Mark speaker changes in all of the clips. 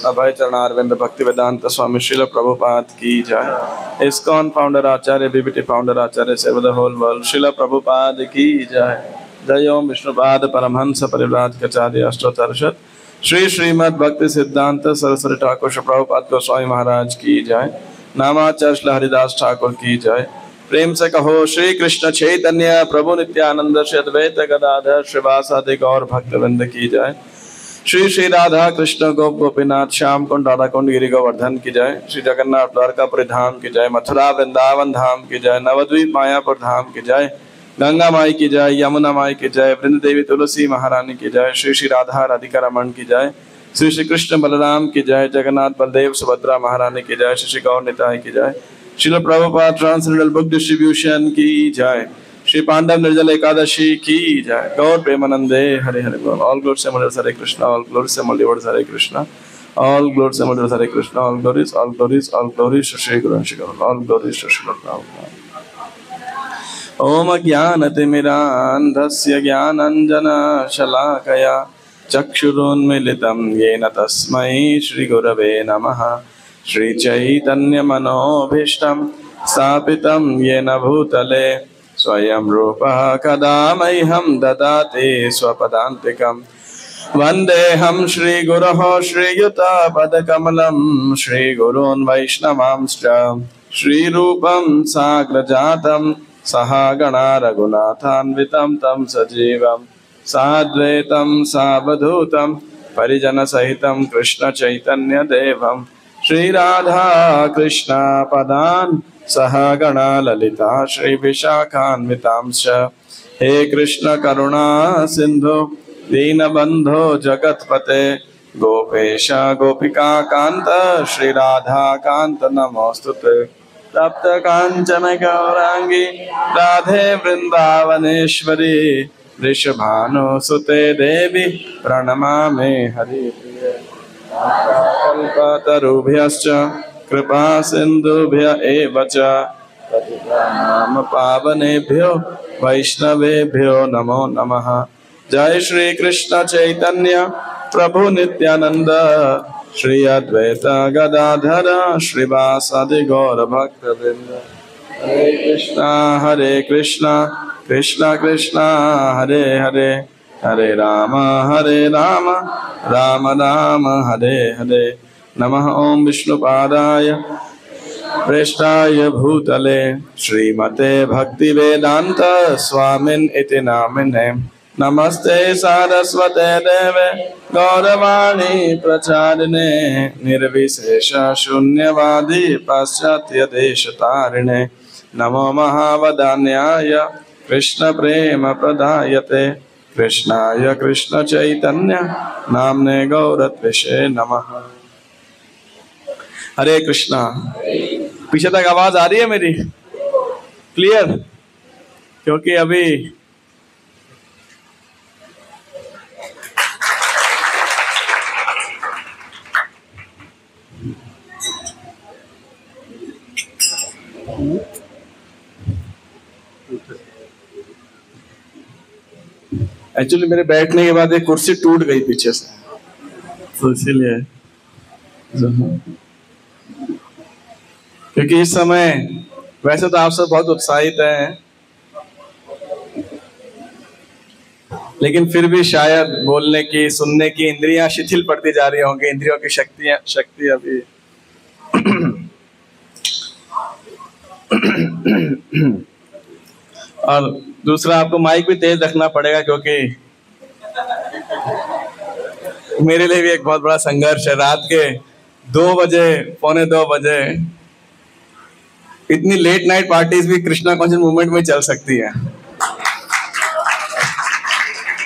Speaker 1: अभय चरणारविंद भक्ति वेदांत स्वामी श्रील प्रभुपाद की जय। ISKCON founder acharya BBT founder acharya save the whole world Shrila Prabhupada की जय। जय ओम विष्णुपाद परमहंस परिव्राजकाचार्य अष्टोत्तरशत श्री श्रीमद् भक्ति सिद्धांत सरस्वती ठाकुर श्री प्रभुपाद गोस्वामी महाराज की जय। नामाचार्य श्री हरिदास ठाकुर की जय। प्रेम से कहो श्री कृष्ण चैतन्य प्रभु नित्यानंद श्री अद्वैत गदाधर श्रीवासादि गौर भक्तवृंद की जय। श्री श्री राधा कृष्ण गोप गोपीनाथ श्याम कुंड राधा कुंड गिरि गोवर्धन की जय। श्री जगन्नाथ द्वारकापुरी धाम की जय। मथुरा वृंदावन धाम की जय। नवद्वीप मायापुर धाम की जय। गंगा माई की जय। यमुना माई की जय। वृंद देवी तुलसी महारानी की जय। श्री श्री राधा राधिका रमन की जय। श्री श्री कृष्ण बलराम की जय। जगन्नाथ बलदेव सुभद्रा महारानी की जय। श्री श्री गौर निताई की जय। श्रील प्रभुपाद ट्रांसलेंडल बुक डिस्ट्रीब्यूशन की जय। श्री पांडव निर्जल एकादशी की जय। गौर प्रेमानंदे हरे हरे बोल। ऑल ग्लोरी से मल्टी हरे कृष्णा। ऑल ग्लोरी से मल्टी हरे कृष्णा। ऑल ग्लोरी से मल्टी Hare Krishna. All glories all glories all glories Shri Guru Shri Guru all glories Shri Prabhupada. ओम ज्ञानतिमिरान्धस्य ज्ञानाञ्जन शलाकया चक्षुरुन्मीलितं येन तस्मै श्रीगुरवे नमः। श्रीचैतन्यमनोभीष्टं स्थापितं येन भूतले स्वयं रूपः कदा मह्यं ददाति स्वपदान्तिकं। वन्देऽहं श्रीगुरोः श्रीयुतपदकमलं श्रीगुरून् वैष्णवांश्च श्रीरूपं साग्रजातं सहगणा रघुनाथान्वितं तं सजीवं साद्वैतं सावधूतं परिजनसहितं कृष्णचैतन्यदेवं श्रीराधा कृष्ण पदान् सहगणा ललिता श्रीविशाखान्वितांश्च। हे कृष्ण करुणा सिन्धु दीनबन्धो जगत्पते गोपेश गोपिका कान्त श्रीराधा कान्त नमोस्तुते। तप्त कांचन गौरांगी राधे वृंदावनेश्वरी वृषभानुसुते देवी प्रणमामि हरिप्रिये। कल्पतरुभ्यश्च कृपा सिन्धुभ्य एव च पतितानां पावनेभ्यो वैष्णवेभ्यो नमो नमः। जय श्री कृष्ण चैतन्य प्रभु नित्यानंद श्री अद्वैत गदाधर श्रीवासादि गौर भक्तवृंद। हरे कृष्णा कृष्णा कृष्णा हरे हरे हरे राम राम राम हरे हरे। नमः ओम विष्णुपादाय प्रेष्ठाय भूतले श्रीमते भक्ति वेदांत स्वामिन् इति नामिने। नमस्ते सारस्वते देवे गौरवाणी प्रचारिणे निर्विशेष शून्यवादी पाश्चात्य देशतारिणे। नमो महावदान्याय कृष्ण प्रेम प्रदायते कृष्णाय कृष्ण चैतन्य नामने गौरत्विषे नमः। हरे कृष्णा। पीछे तक आवाज आ रही है मेरी क्लियर? क्योंकि अभी एक्चुअली मेरे बैठने के बाद एक कुर्सी टूट गई पीछे से, तो इसीलिए क्योंकि इस समय वैसे तो आप सब बहुत उत्साहित हैं, लेकिन फिर भी शायद बोलने की सुनने की इंद्रियां शिथिल पड़ती जा रही होंगी। इंद्रियों की शक्ति अभी और दूसरा आपको माइक भी तेज रखना पड़ेगा, क्योंकि मेरे लिए भी एक बहुत बड़ा संघर्ष है। रात के 2 बजे पौने 2 बजे इतनी लेट नाइट पार्टीज भी कृष्णा कॉन्शियस मूवमेंट में चल सकती है,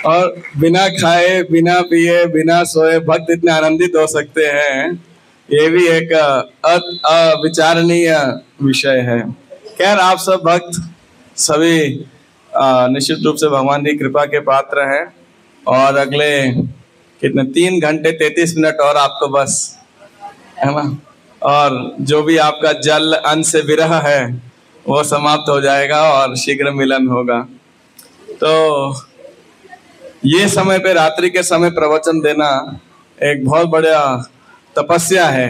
Speaker 1: और बिना खाए बिना पिए बिना सोए भक्त इतने आनंदित हो सकते हैं, ये भी एक अविचारणीय विषय है। खैर, आप सब भक्त सभी निश्चित रूप से भगवान की कृपा के पात्र हैं, और अगले कितने 3 घंटे 33 मिनट और आपको बस है ना और जो भी आपका जल अन्न से विरह है वो समाप्त हो जाएगा और शीघ्र मिलन होगा। तो ये समय पे, रात्रि के समय प्रवचन देना एक बहुत बड़ा तपस्या है,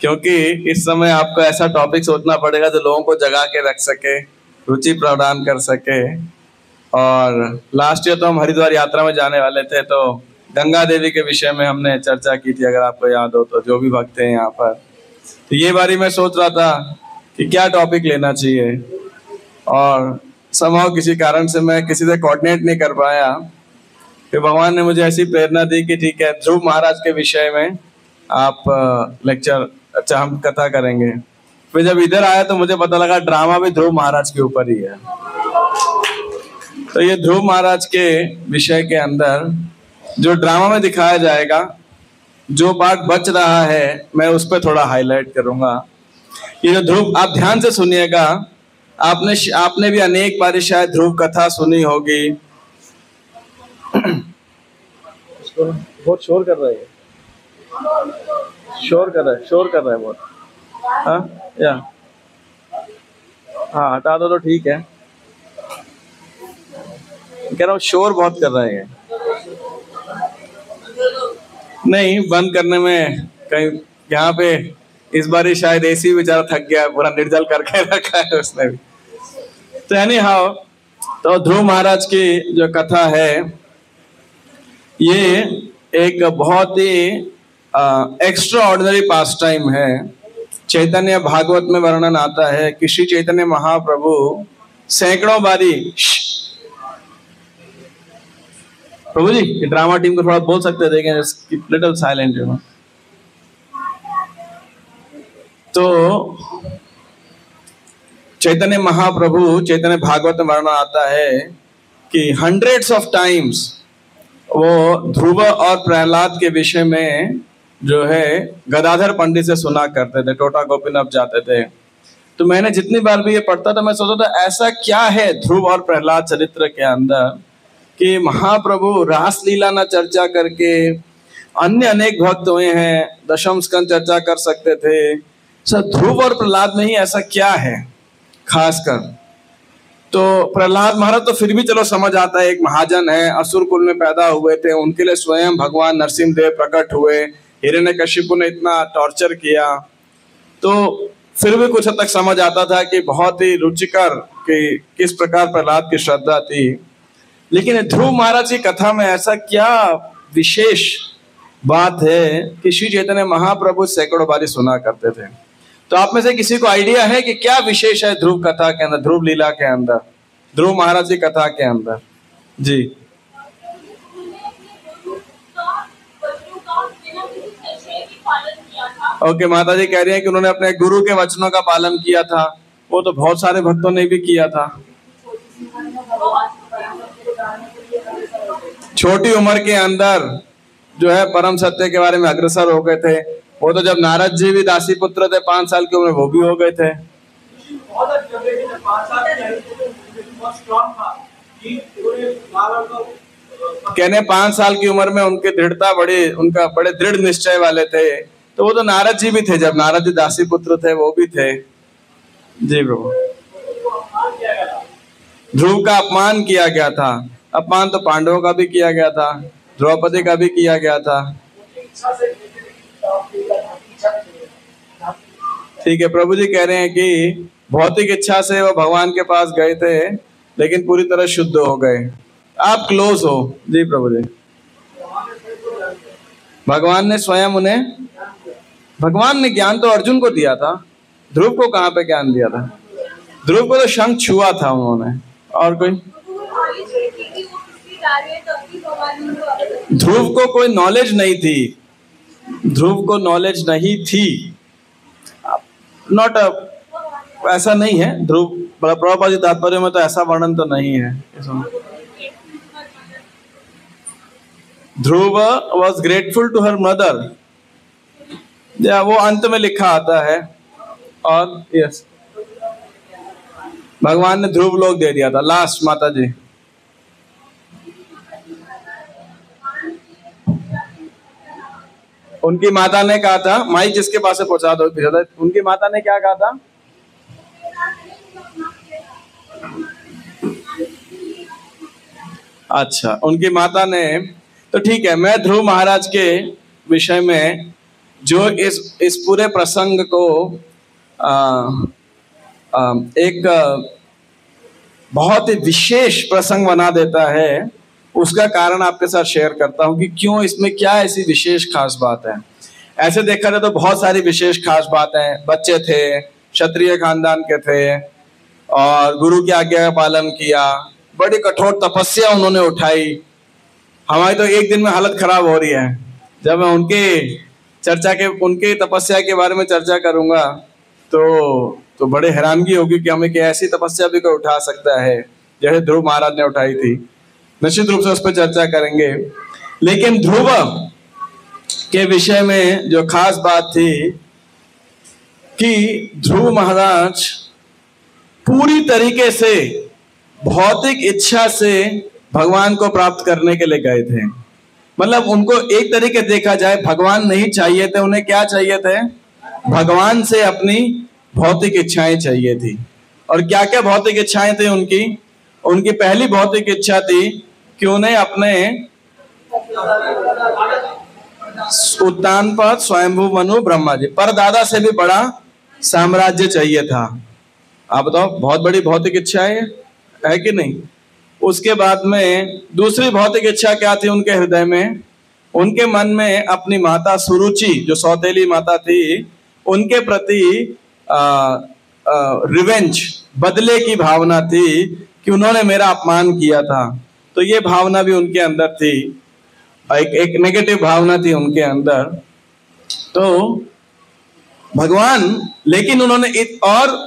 Speaker 1: क्योंकि इस समय आपको ऐसा टॉपिक सोचना पड़ेगा जो लोगों को जगा के रख सके, रुचि प्रदान कर सके। और लास्ट ईयर तो हम हरिद्वार यात्रा में जाने वाले थे, तो गंगा देवी के विषय में हमने चर्चा की थी, अगर आपको याद हो तो, जो भी भक्त हैं यहाँ पर। तो ये बारी मैं सोच रहा था कि क्या टॉपिक लेना चाहिए, और समहाउ किसी कारण से मैं किसी से कोऑर्डिनेट नहीं कर पाया। फिर भगवान ने मुझे ऐसी प्रेरणा दी कि ठीक है, ध्रुव महाराज के विषय में आप लेक्चर, अच्छा हम कथा करेंगे। फिर जब इधर आया तो मुझे पता लगा ड्रामा भी ध्रुव महाराज के ऊपर ही है। तो ये ध्रुव महाराज के विषय के अंदर जो ड्रामा में दिखाया जाएगा, जो पार्ट बच रहा है, मैं उस पर थोड़ा हाईलाइट करूंगा। ये जो ध्रुव, आप ध्यान से सुनिएगा, आपने भी अनेक बार शायद ध्रुव कथा सुनी होगी। बहुत शोर कर रहा है, शोर कर रहा है बहुत। हाँ या हाँ, हटा दो तो ठीक है। कह रहा हूँ शोर बहुत कर रहा है। नहीं, बंद करने में कहीं, यहाँ पे इस बार ही शायद एसी बेचारा थक गया, पूरा निर्जल करके रखा है उसने भी। तो एनी हाउ, तो ध्रुव महाराज की जो कथा है, ये एक बहुत ही एक्स्ट्रा ऑर्डिनरी पास टाइम है। चैतन्य भागवत में वर्णन आता है कि श्री चैतन्य महाप्रभु सैकड़ों बारी, प्रभु जी ये ड्रामा टीम को थोड़ा बोल सकते थे, लिटिल साइलेंट यू नो। तो चैतन्य महाप्रभु, चैतन्य भागवत में वर्णन आता है कि हंड्रेड्स ऑफ टाइम्स वो ध्रुव और प्रहलाद के विषय में जो है गदाधर पंडित से सुना करते थे, टोटा गोपीनाथ जाते थे। तो मैंने जितनी बार भी ये पढ़ता था, मैं सोचता था ऐसा क्या है ध्रुव और प्रहलाद चरित्र के अंदर कि महाप्रभु रासलीला न चर्चा करके, अन्य अनेक भक्त हुए हैं, दशम स्कंद चर्चा कर सकते थे, सर ध्रुव और प्रहलाद में ही ऐसा क्या है खासकर। तो प्रहलाद महाराज तो फिर भी चलो समझ आता है, एक महाजन है, असुर कुल में पैदा हुए थे, उनके लिए स्वयं भगवान नरसिंहदेव प्रकट हुए, हिरण्यकशिपु ने इतना टॉर्चर किया, तो फिर भी कुछ हद तक समझ आता था कि बहुत ही रुचिकर कि किस प्रकार प्रहलाद की श्रद्धा थी। लेकिन ध्रुव महाराज की कथा में ऐसा क्या विशेष बात है कि श्री चैतन्य महाप्रभु सैकड़ों बारी सुना करते थे। तो आप में से किसी को आइडिया है कि क्या विशेष है ध्रुव कथा के अंदर, ध्रुव लीला के अंदर, ध्रुव महाराज की कथा के अंदर? जी ओके, माता जी कह रही है कि उन्होंने अपने गुरु के वचनों का पालन किया था। वो तो बहुत सारे भक्तों ने भी किया था। छोटी उम्र के अंदर जो है परम सत्य के बारे में अग्रसर हो गए थे। वो तो जब नारद जी भी दासी पुत्र थे, 5 साल की उम्र वो भी हो गए थे। कहने 5 साल की उम्र में उनकी दृढ़ता बड़ी, उनका बड़े दृढ़ निश्चय वाले थे। तो वो तो नारद जी भी थे, जब नारद जी दासी पुत्र थे वो भी थे। जी प्रभु, ध्रुव का अपमान किया गया था। अपमान तो पांडवों का भी किया गया था, द्रौपदी का भी किया गया था। ठीक है, प्रभु जी कह रहे हैं कि भौतिक इच्छा से वो भगवान के पास गए थे, लेकिन पूरी तरह शुद्ध हो गए। आप क्लोज हो। जी प्रभु जी, भगवान ने स्वयं उन्हें, भगवान ने ज्ञान तो अर्जुन को दिया था, ध्रुव को कहाँ पे ज्ञान दिया था? ध्रुव को तो शंख छुआ था उन्होंने। और कोई? ध्रुव को कोई नॉलेज नहीं थी, ध्रुव को नॉलेज नहीं थी। नॉट ऐसा नहीं है, ध्रुव प्रभुपाद जी तात्पर्य में तो ऐसा वर्णन तो नहीं है। Dhruv was grateful to her mother, या वो अंत में लिखा आता है। और यस, भगवान ने ध्रुव लोक दे दिया था लास्ट। माता जी उनकी माता ने कहा था, माइक जिसके पास से पहुंचा दो, उनकी माता ने क्या कहा था? अच्छा, उनकी माता ने, तो ठीक है, मैं ध्रुव महाराज के विषय में जो इस पूरे प्रसंग को एक बहुत ही विशेष प्रसंग बना देता है, उसका कारण आपके साथ शेयर करता हूं कि क्यों इसमें क्या ऐसी विशेष खास बात है। ऐसे देखा जाए तो बहुत सारी विशेष खास बातें, बच्चे थे, क्षत्रिय खानदान के थे और गुरु की आज्ञा का पालन किया, बड़ी कठोर तपस्या उन्होंने उठाई। हमारी तो एक दिन में हालत खराब हो रही है। जब मैं उनके तपस्या के बारे में चर्चा करूंगा तो बड़े हैरानगी होगी कि हमें क्या ऐसी तपस्या भी कोई उठा सकता है जैसे ध्रुव महाराज ने उठाई थी। निश्चित रूप से उस पर चर्चा करेंगे। लेकिन ध्रुव के विषय में जो खास बात थी कि ध्रुव महाराज पूरी तरीके से भौतिक इच्छा से भगवान को प्राप्त करने के लिए गए थे। मतलब उनको एक तरीके देखा जाए भगवान नहीं चाहिए थे, उन्हें क्या चाहिए थे? भगवान से अपनी भौतिक इच्छाएं चाहिए थी। और क्या क्या भौतिक इच्छाएं थी उनकी पहली भौतिक इच्छा थी कि उन्हें अपने उत्तानपाद स्वयंभू मनु ब्रह्मा जी परदादा से भी बड़ा साम्राज्य चाहिए था। आप बताओ, बहुत बड़ी भौतिक इच्छा है कि नहीं? उसके बाद में दूसरी भौतिक इच्छा क्या थी उनके हृदय में? उनके मन में अपनी माता सुरुचि, जो सौतेली माता थी, उनके प्रति रिवेंज, बदले की भावना थी कि उन्होंने मेरा अपमान किया था। तो ये भावना भी उनके अंदर थी, एक नेगेटिव भावना थी उनके अंदर। तो भगवान, लेकिन उन्होंने एक और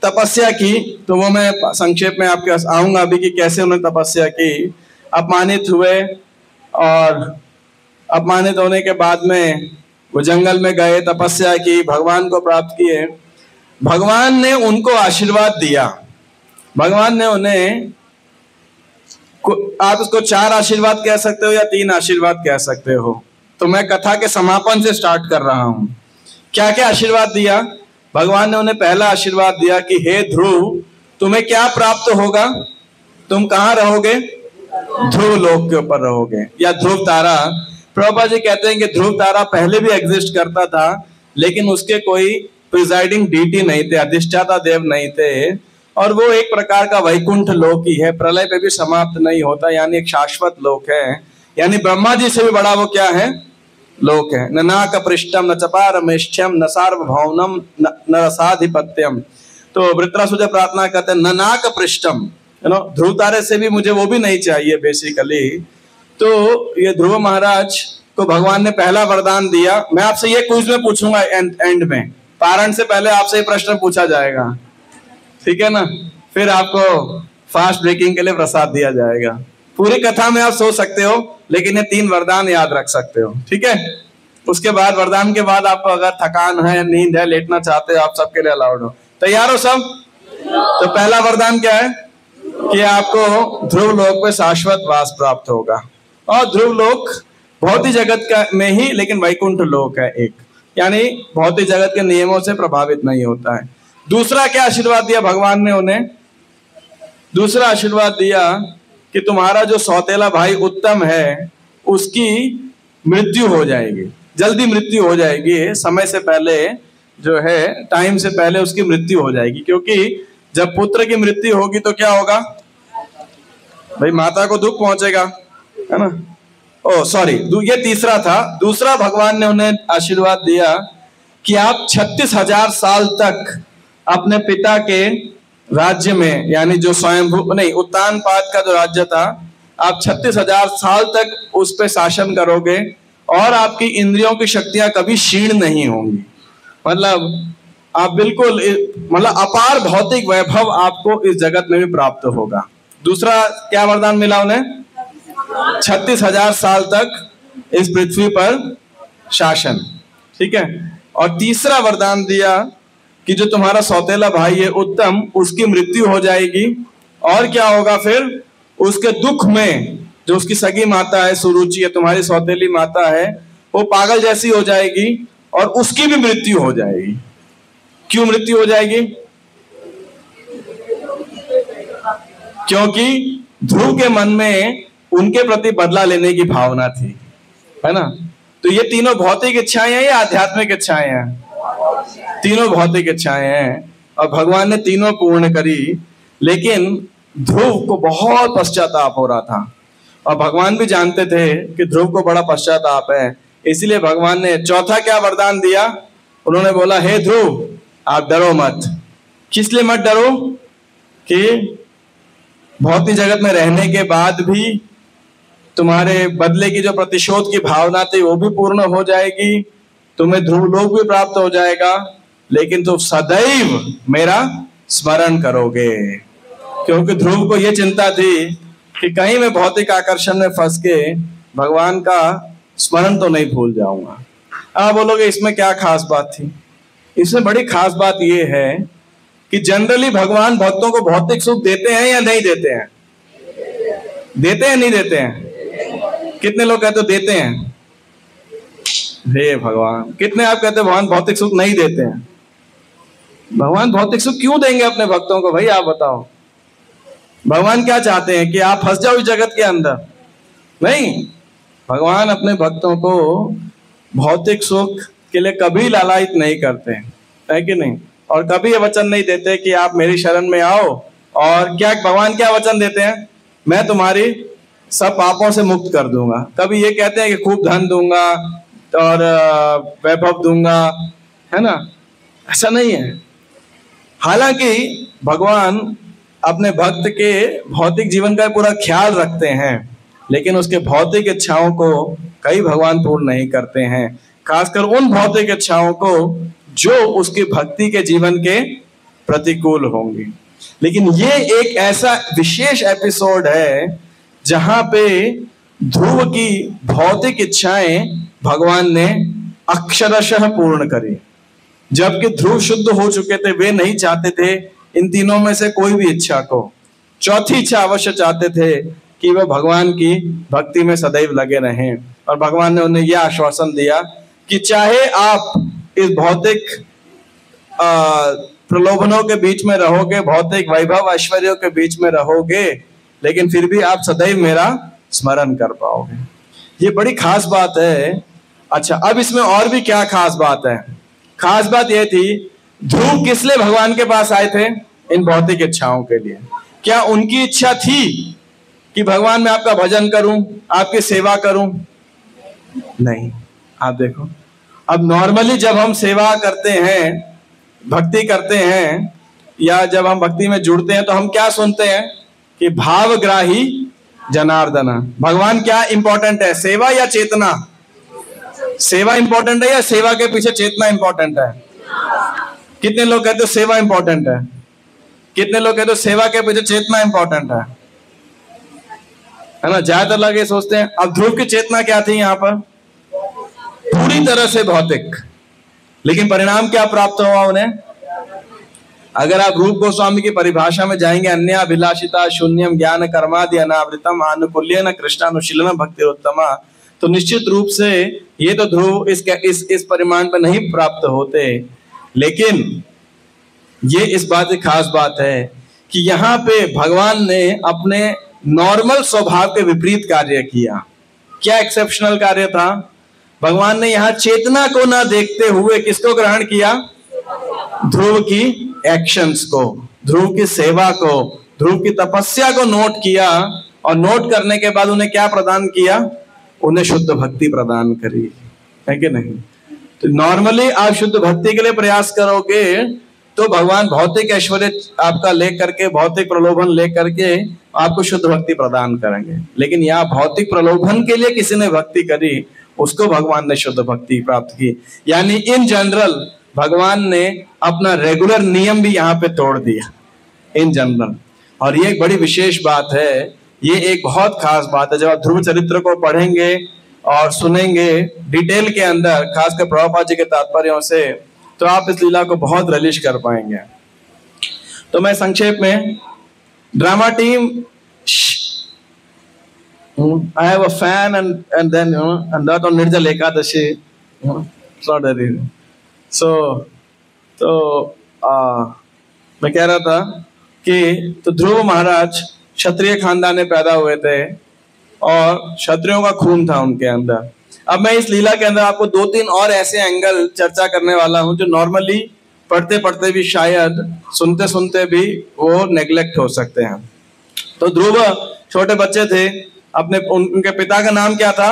Speaker 1: तपस्या की, तो वो मैं संक्षेप में आपके पास आऊंगा अभी कि कैसे उन्होंने तपस्या की। अपमानित हुए और अपमानित होने के बाद में वो जंगल में गए, तपस्या की, भगवान को प्राप्त किए। भगवान ने उनको आशीर्वाद दिया। भगवान ने उन्हें, आप उसको 4 आशीर्वाद कह सकते हो या 3 आशीर्वाद कह सकते हो। तो मैं कथा के समापन से स्टार्ट कर रहा हूं। क्या क्या आशीर्वाद दिया? भगवान ने उन्हें पहला आशीर्वाद दिया कि हे ध्रुव, तुम्हें क्या प्राप्त होगा? तुम कहाँ रहोगे? ध्रुव लोक के ऊपर रहोगे, या ध्रुव तारा। प्रभुपाद जी कहते हैं कि ध्रुव तारा पहले भी एग्जिस्ट करता था, लेकिन उसके कोई प्रिजाइडिंग डीटी नहीं थे, अधिष्ठाता देव नहीं थे, और वो एक प्रकार का वैकुंठ लोक ही है, प्रलय पे भी समाप्त नहीं होता, यानी एक शाश्वत लोक है। यानी ब्रह्मा जी से भी बड़ा वो क्या है? लोक है। न नाक पृष्ठम न चपारमेष्ठ्यम न सार्वभौमम न रसाधिपत्यम। तो वृत्रासुर प्रार्थना करते हैं न नाक पृष्ठम, ध्रुव तारे से भी मुझे वो भी नहीं चाहिए बेसिकली। तो ये ध्रुव महाराज को भगवान ने पहला वरदान दिया। मैं आपसे ये क्विज में पूछूंगा एंड में, पारण से पहले आपसे ये प्रश्न पूछा जाएगा, ठीक है ना? फिर आपको फास्ट ब्रेकिंग के लिए प्रसाद दिया जाएगा। पूरी कथा में आप सो सकते हो, लेकिन ये 3 वरदान याद रख सकते हो, ठीक है? उसके बाद वरदान के बाद आपको अगर थकान है, नींद है, लेटना चाहते हो, आप सबके लिए अलाउड हो। तैयार हो सब? तो पहला वरदान क्या है कि आपको ध्रुव लोक में शाश्वत वास प्राप्त होगा। और ध्रुव लोक भौतिक जगत का में ही, लेकिन वैकुंठ लोक है एक, यानी भौतिक जगत के नियमों से प्रभावित नहीं होता है। दूसरा क्या आशीर्वाद दिया भगवान ने उन्हें? दूसरा आशीर्वाद दिया कि तुम्हारा जो सौतेला भाई उत्तम है, उसकी मृत्यु हो जाएगी, जल्दी मृत्यु हो जाएगी, समय से पहले, जो है टाइम से पहले उसकी मृत्यु हो जाएगी। क्योंकि जब पुत्र की मृत्यु होगी तो क्या होगा भाई? माता को दुख पहुंचेगा, है ना? ओ सॉरी, ये तीसरा था। दूसरा भगवान ने उन्हें आशीर्वाद दिया कि आप 36,000 साल तक अपने पिता के राज्य में, यानी जो स्वयंभू नहीं, उत्तानपाद का जो राज्य था, आप 36,000 साल तक उस पे शासन करोगे और आपकी इंद्रियों की शक्तियां कभी क्षीण नहीं होंगी। मतलब आप बिल्कुल, मतलब अपार भौतिक वैभव आपको इस जगत में भी प्राप्त होगा। दूसरा क्या वरदान मिला उन्हें? 36,000 साल तक इस पृथ्वी पर शासन, ठीक है? और तीसरा वरदान दिया कि जो तुम्हारा सौतेला भाई है उत्तम, उसकी मृत्यु हो जाएगी। और क्या होगा फिर? उसके दुख में जो उसकी सगी माता है सुरुचि है, तुम्हारी सौतेली माता है, वो पागल जैसी हो जाएगी और उसकी भी मृत्यु हो जाएगी। क्यों मृत्यु हो जाएगी? क्योंकि ध्रुव के मन में उनके प्रति बदला लेने की भावना थी, है ना। तो ये तीनों भौतिक इच्छाएं हैं या आध्यात्मिक इच्छाएं हैं? तीनों भौतिक इच्छाएं हैं और भगवान ने तीनों पूर्ण करी। लेकिन ध्रुव को बहुत पश्चाताप हो रहा था और भगवान भी जानते थे कि ध्रुव को बड़ा पश्चाताप है, इसलिए भगवान ने चौथा क्या वरदान दिया? उन्होंने बोला, हे ध्रुव आप डरो मत। किस लिए मत डरो? कि भौतिक जगत में रहने के बाद भी तुम्हारे बदले की जो प्रतिशोध की भावना थी वो भी पूर्ण हो जाएगी, तुम्हें ध्रुव लोक भी प्राप्त हो जाएगा, लेकिन तुम सदैव मेरा स्मरण करोगे। क्योंकि ध्रुव को यह चिंता थी कि कहीं मैं भौतिक आकर्षण में फंस के भगवान का स्मरण तो नहीं भूल जाऊंगा। आप बोलोगे इसमें क्या खास बात थी? इसमें बड़ी खास बात यह है कि जनरली भगवान भक्तों को भौतिक सुख देते हैं या नहीं देते हैं? देते हैं नहीं देते हैं? कितने लोग कहते हो देते हैं? हे भगवान, कितने आप कहते हो भगवान भौतिक सुख नहीं देते हैं? भगवान भौतिक सुख क्यों देंगे अपने भक्तों को? भाई आप बताओ, भगवान क्या चाहते हैं कि आप फंस जाओ इस जगत के अंदर? नहीं, भगवान अपने भक्तों को भौतिक सुख के लिए कभी लालायित नहीं करते हैं, है कि नहीं? और कभी ये वचन नहीं देते कि आप मेरी शरण में आओ। और क्या भगवान क्या वचन देते हैं? मैं तुम्हारी सब पापों से मुक्त कर दूंगा। कभी ये कहते हैं कि खूब धन दूंगा और वैभव दूंगा, है ना? ऐसा नहीं है। हालांकि भगवान अपने भक्त के भौतिक जीवन का पूरा ख्याल रखते हैं, लेकिन उसके भौतिक इच्छाओं को कई भगवान पूर्ण नहीं करते हैं, खासकर उन भौतिक इच्छाओं को जो उसकी भक्ति के जीवन के प्रतिकूल होंगी। लेकिन ये एक ऐसा विशेष एपिसोड है जहां पे ध्रुव की भौतिक इच्छाएं भगवान ने अक्षरशः पूर्ण करी। जबकि ध्रुव शुद्ध हो चुके थे, वे नहीं चाहते थे इन तीनों में से कोई भी इच्छा को। चौथी इच्छा अवश्य चाहते थे कि वह भगवान की भक्ति में सदैव लगे रहें। और भगवान ने उन्हें यह आश्वासन दिया कि चाहे आप इस भौतिक प्रलोभनों के बीच में रहोगे, भौतिक वैभव ऐश्वर्यों के बीच में रहोगे, लेकिन फिर भी आप सदैव मेरा स्मरण कर पाओगे। ये बड़ी खास बात है। अच्छा, अब इसमें और भी क्या खास बात है? खास बात यह थी, ध्रुव किस लिए भगवान के पास आए थे? इन भौतिक इच्छाओं के लिए। क्या उनकी इच्छा थी कि भगवान मैं आपका भजन करूं, आपकी सेवा करूं? नहीं। आप देखो, अब नॉर्मली जब हम सेवा करते हैं, भक्ति करते हैं, या जब हम भक्ति में जुड़ते हैं, तो हम क्या सुनते हैं कि भावग्राही जनार्दन। भगवान क्या इंपॉर्टेंट है, सेवा या चेतना? सेवा इंपॉर्टेंट है या सेवा के पीछे चेतना इंपॉर्टेंट है? कितने लोग कहते हो सेवा इंपॉर्टेंट है? कितने लोग कहते हो सेवा के पीछे चेतना इंपॉर्टेंट है ना? ज्यादातर लोग ये सोचते हैं। अब ध्रुव की चेतना क्या थी यहाँ पर? पूरी तरह से भौतिक। लेकिन परिणाम क्या प्राप्त हुआ उन्हें? अगर आप रूप गोस्वामी की परिभाषा में जाएंगे, अन्याभिलाषिता शून्यम ज्ञान कर्मादि अनावृतम आनुकूल्येन कृष्णानुशीलनम भक्तिरोत्तमा, तो निश्चित रूप से ये तो ध्रुव इस परिमाण पर नहीं प्राप्त होते। लेकिन ये इस बात की खास बात है कि यहाँ पे भगवान ने अपने नॉर्मल स्वभाव के विपरीत कार्य किया। क्या एक्सेप्शनल कार्य था? भगवान ने यहाँ चेतना को ना देखते हुए किसको ग्रहण किया? ध्रुव की एक्शंस को, ध्रुव की सेवा को, ध्रुव की तपस्या को नोट किया। और नोट करने के बाद उन्हें क्या प्रदान किया? उन्हें शुद्ध भक्ति प्रदान करी, है कि नहीं? तो नॉर्मली आप शुद्ध भक्ति के लिए प्रयास करोगे तो भगवान भौतिक ऐश्वर्य आपका लेकर के, भौतिक प्रलोभन लेकर के आपको शुद्ध भक्ति प्रदान करेंगे। लेकिन यहाँ भौतिक प्रलोभन के लिए किसी ने भक्ति करी, उसको भगवान ने शुद्ध भक्ति प्राप्त की। यानी इन जनरल भगवान ने अपना रेगुलर नियम भी यहाँ पे तोड़ दिया, इन जनरल। और ये एक बड़ी विशेष बात है, ये एक बहुत खास बात है। जब आप ध्रुव चरित्र को पढ़ेंगे और सुनेंगे डिटेल के अंदर, खासकर प्रभुपाद जी के तात्पर्यों से, तो आप इस लीला को बहुत रिलीज कर पाएंगे। तो मैं संक्षेप में, drama team I have a fan and then and that on Nirjala Ekadashi, it's not that easy. So मैं कह रहा था कि तो ध्रुव महाराज क्षत्रिय खानदान में पैदा हुए थे और क्षत्रियों का खून था उनके अंदर। अब मैं इस लीला के अंदर आपको 2-3 और ऐसे एंगल चर्चा करने वाला हूं जो नॉर्मली पढ़ते पढ़ते भी शायद सुनते सुनते भी वो नेग्लेक्ट हो सकते हैं। तो ध्रुव छोटे बच्चे थे, अपने उनके पिता का नाम क्या था?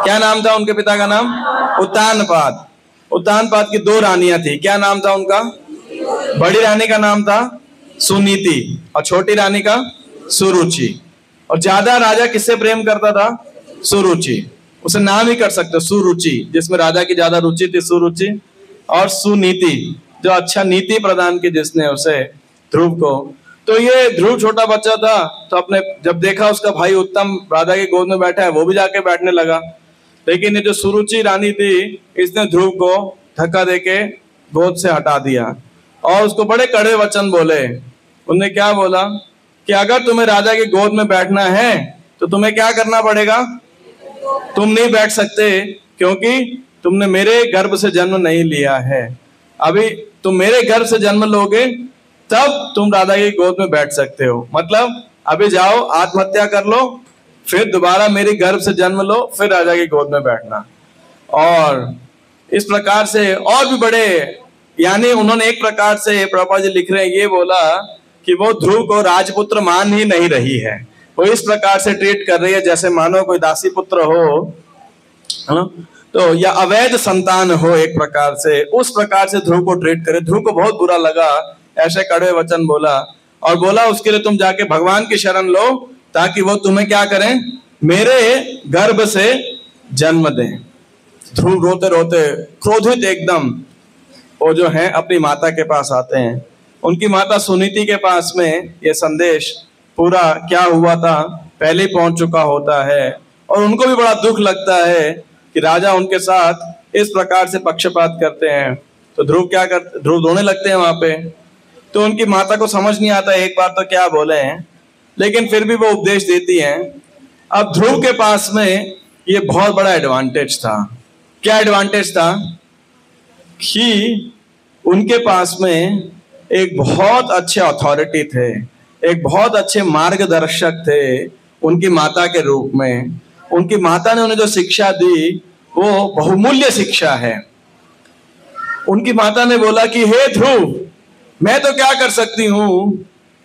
Speaker 1: क्या नाम था उनके पिता का नाम? उत्तानपाद। उत्तानपाद की 2 रानियां थी, क्या नाम था उनका? बड़ी रानी का नाम था सुनीति और छोटी रानी का सुरुचि। और ज्यादा राजा किससे प्रेम करता था? सुरुचि। उसे नाम ही कर सकते सुरुचि, जिसमें राजा की ज्यादा रुचि थी सुरुचि, और सुनीति जो अच्छा नीति प्रदान की जिसने उसे ध्रुव को। तो ये ध्रुव छोटा बच्चा था, तो अपने जब देखा उसका भाई उत्तम राजा की गोद में बैठा है, वो भी जाके बैठने लगा। लेकिन ये जो सुरुचि रानी थी, इसने ध्रुव को धक्का देके गोद से हटा दिया और उसको बड़े कड़े वचन बोले। उन्होंने क्या बोला कि अगर तुम्हें राजा की गोद में बैठना है तो तुम्हें क्या करना पड़ेगा? तुम नहीं बैठ सकते क्योंकि तुमने मेरे गर्भ से जन्म नहीं लिया है। अभी तुम मेरे गर्भ से जन्म लोगे तब तुम राजा की गोद में बैठ सकते हो। मतलब अभी जाओ आत्महत्या कर लो, फिर दोबारा मेरी गर्भ से जन्म लो, फिर राजा की गोद में बैठना। और इस प्रकार से और भी बड़े, यानी उन्होंने एक प्रकार से, प्रभुपाद जी लिख रहे हैं, ये बोला कि वो ध्रुव को राजपुत्र मान ही नहीं रही है। वो इस प्रकार से ट्रीट कर रही है जैसे मानो कोई दासी पुत्र हो, तो या अवैध संतान हो एक प्रकार से, उस प्रकार से ध्रुव को ट्रीट करे। ध्रुव को बहुत बुरा लगा, ऐसे कड़वे वचन बोला और बोला उसके लिए तुम जाके भगवान की शरण लो ताकि वो तुम्हें क्या करें? मेरे गर्भ से जन्म दें। ध्रुव रोते रोते क्रोधित एकदम वो जो है अपनी माता के पास आते हैं। उनकी माता सुनीति के पास में ये संदेश पूरा क्या हुआ था पहले ही पहुंच चुका होता है और उनको भी बड़ा दुख लगता है कि राजा उनके साथ इस प्रकार से पक्षपात करते हैं। तो ध्रुव क्या करते? ध्रुव रोने लगते हैं वहां पे। तो उनकी माता को समझ नहीं आता एक बार तो क्या बोले हैं, लेकिन फिर भी वो उपदेश देती हैं। अब ध्रुव के पास में ये बहुत बड़ा एडवांटेज था। क्या एडवांटेज था? कि उनके पास में एक बहुत अच्छे अथॉरिटी थे, एक बहुत अच्छे मार्गदर्शक थे उनकी माता के रूप में। उनकी माता ने उन्हें जो शिक्षा दी वो बहुमूल्य शिक्षा है। उनकी माता ने बोला कि हे ध्रुव, मैं तो क्या कर सकती हूं,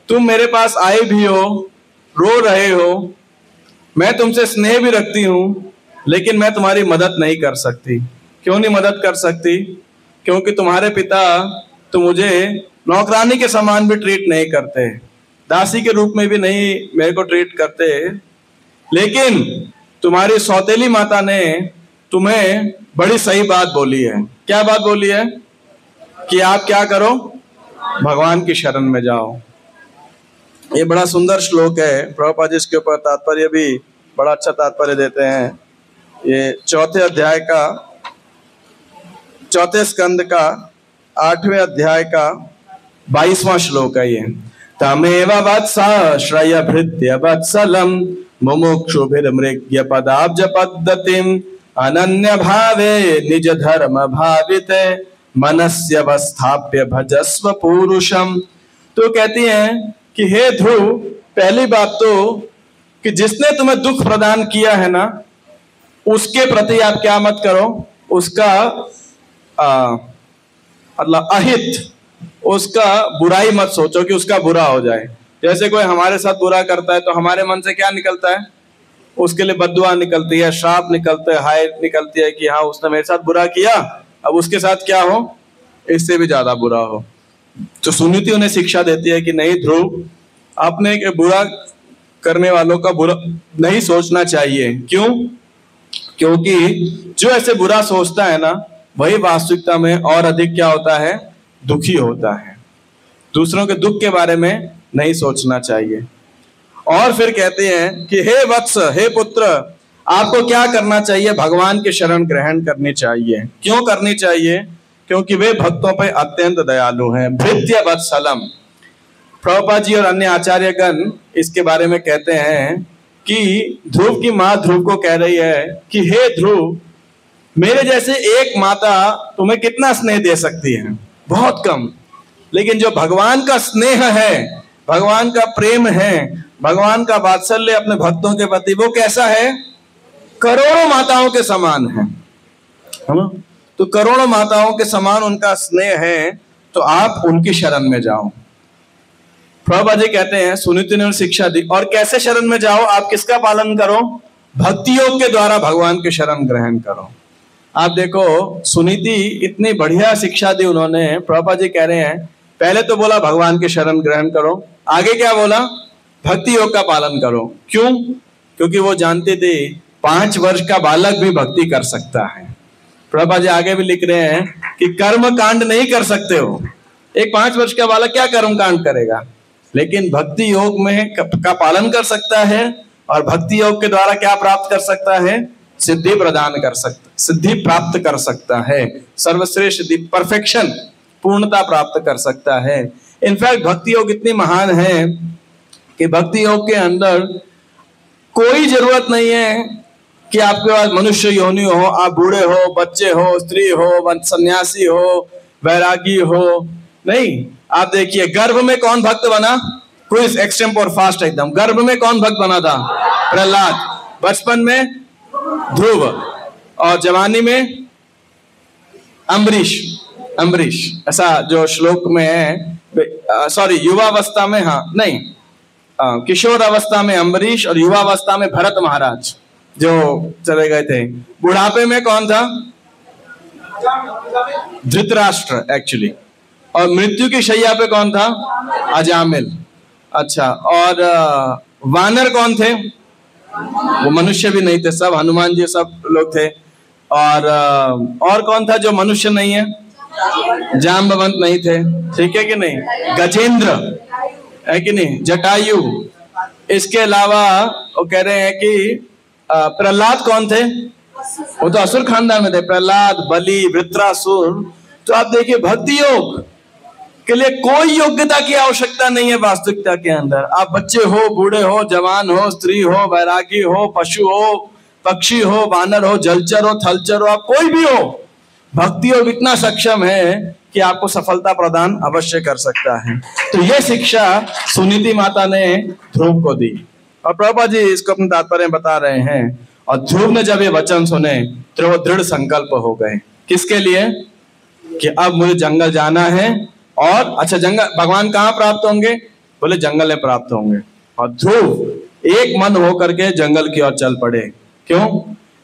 Speaker 1: तुम मेरे पास आए भी हो, रो रहे हो, मैं तुमसे स्नेह भी रखती हूं, लेकिन मैं तुम्हारी मदद नहीं कर सकती। क्यों नहीं मदद कर सकती? क्योंकि तुम्हारे पिता तो मुझे नौकरानी के समान भी ट्रीट नहीं करते, दासी के रूप में भी नहीं मेरे को ट्रीट करते। लेकिन तुम्हारी सौतेली माता ने तुम्हें बड़ी सही बात बोली है। क्या बात बोली है? कि आप क्या करो? भगवान की शरण में जाओ। ये बड़ा सुंदर श्लोक है। प्रभुपाद जी इसके ऊपर तात्पर्य भी बड़ा अच्छा तात्पर्य देते हैं। ये 4थे अध्याय का, 4थे स्कंद का 8वें अध्याय का 22वां श्लोक है ये। तमेव वत्साश्रय भृत्य वत्सलम मुमुक्षुभिर्मृग्य पदाब्ज पद्धतिम अनन्य भावे निज धर्म भाविते मनस्यवस्थाप्य भजस्व पुरुषम। तो कहती हैं कि हे ध्रुव, पहली बात तो कि जिसने तुम्हें दुख प्रदान किया है ना, उसके प्रति आप क्या मत करो, उसका मतलब अहित, उसका बुराई मत सोचो कि उसका बुरा हो जाए। जैसे कोई हमारे साथ बुरा करता है तो हमारे मन से क्या निकलता है? उसके लिए बद्दुआ निकलती है, श्राप निकलते है, हाय निकलती है कि हाँ उसने मेरे साथ बुरा किया, अब उसके साथ क्या हो, इससे भी ज्यादा बुरा हो। तो सुनीति उन्हें शिक्षा देती है कि नहीं ध्रुव, आपने बुरा करने वालों का बुरा नहीं सोचना चाहिए। क्यों? क्योंकि जो ऐसे बुरा सोचता है ना, वही वास्तविकता में और अधिक क्या होता है? दुखी होता है। दूसरों के दुख के बारे में नहीं सोचना चाहिए। और फिर कहते हैं कि हे वत्स, हे पुत्र, आपको क्या करना चाहिए? भगवान की शरण ग्रहण करनी चाहिए। क्यों करनी चाहिए? क्योंकि वे भक्तों पर अत्यंत दयालु हैं। भृत्य वत्सलम, प्रभुपाद जी और अन्य आचार्यगण इसके बारे में कहते हैं कि ध्रुव की माँ ध्रुव को कह रही है कि हे ध्रुव, मेरे जैसे एक माता तुम्हें कितना स्नेह दे सकती है? बहुत कम। लेकिन जो भगवान का स्नेह है, भगवान का प्रेम है, भगवान का वात्सल्य अपने भक्तों के प्रति, वो कैसा है? करोड़ों माताओं के समान है ना? तो करोड़ों माताओं के समान उनका स्नेह है, तो आप उनकी शरण में जाओ। प्रभुपाद जी कहते हैं, सुनीति ने शिक्षा दी। और कैसे शरण में जाओ? आप किसका पालन करो? भक्ति योग के द्वारा भगवान की शरण ग्रहण करो। आप देखो, सुनीति इतनी बढ़िया शिक्षा दी उन्होंने। प्रभुपाद जी कह रहे हैं, पहले तो बोला भगवान की शरण ग्रहण करो, आगे क्या बोला? भक्ति योग का पालन करो। क्यों? क्योंकि वो जानते थे 5 वर्ष का बालक भी भक्ति कर सकता है। प्रभुपाद जी आगे भी लिख रहे हैं कि कर्म कांड नहीं कर सकते हो। एक 5 वर्ष का बालक क्या कर्म कांड करेगा? लेकिन भक्ति योग में का पालन कर सकता है, और भक्ति योग के द्वारा क्या प्राप्त कर सकता है? सिद्धि प्रदान कर सकता, सिद्धि प्राप्त कर सकता है, सर्वश्रेष्ठ सिद्धि, परफेक्शन, पूर्णता प्राप्त कर सकता है। इनफैक्ट भक्ति योग इतनी महान है कि भक्ति योग के अंदर कोई जरूरत नहीं है कि आपके पास मनुष्य योनि हो, आप बूढ़े हो, बच्चे हो, स्त्री हो, सन्यासी हो, वैरागी हो। नहीं, आप देखिए गर्भ में कौन भक्त बना? कोई एक्सटेम्पोर फास्ट एकदम। गर्भ में कौन भक्त बना था? प्रहलाद। बचपन में ध्रुव, और जवानी में अम्बरीश। अम्बरीश, ऐसा जो श्लोक में है, सॉरी युवावस्था में, हाँ नहीं, किशोर अवस्था में अम्बरीश और युवावस्था में भरत महाराज जो चले गए थे। बुढ़ापे में कौन था? धृतराष्ट्र एक्चुअली। और मृत्यु की शैया पे कौन था? अजामिल। अच्छा, और वानर कौन थे? वो मनुष्य भी नहीं थे, सब हनुमान जी सब लोग थे। और कौन था जो मनुष्य नहीं है? जाम्बवंत नहीं थे, ठीक है कि नहीं? गजेंद्र है कि नहीं? जटायु। इसके अलावा वो कह रहे हैं कि प्रहलाद कौन थे? वो तो असुर खानदान में थे। प्रहलाद, बलि, वृत्रासुर। तो आप देखिए भक्ति योग के लिए कोई योग्यता की आवश्यकता नहीं है वास्तविकता के अंदर। आप बच्चे हो, बूढ़े हो, जवान हो, स्त्री हो, वैरागी हो, पशु हो, पक्षी हो, वानर हो, जलचर हो, थलचर हो, आप कोई भी हो, भक्ति योग इतना सक्षम है कि आपको सफलता प्रदान अवश्य कर सकता है। तो यह शिक्षा सुनीति माता ने ध्रुव को दी, और प्रभुपाद जी इसको अपने तात्पर्य में बता रहे हैं। और ध्रुव ने जब ये वचन सुने तो वो दृढ़ संकल्प हो गए। किसके लिए? कि अब मुझे जंगल जाना है। और अच्छा, जंगल भगवान कहाँ प्राप्त होंगे? बोले जंगल में प्राप्त होंगे। और ध्रुव एक मन होकर के जंगल की ओर चल पड़े। क्यों?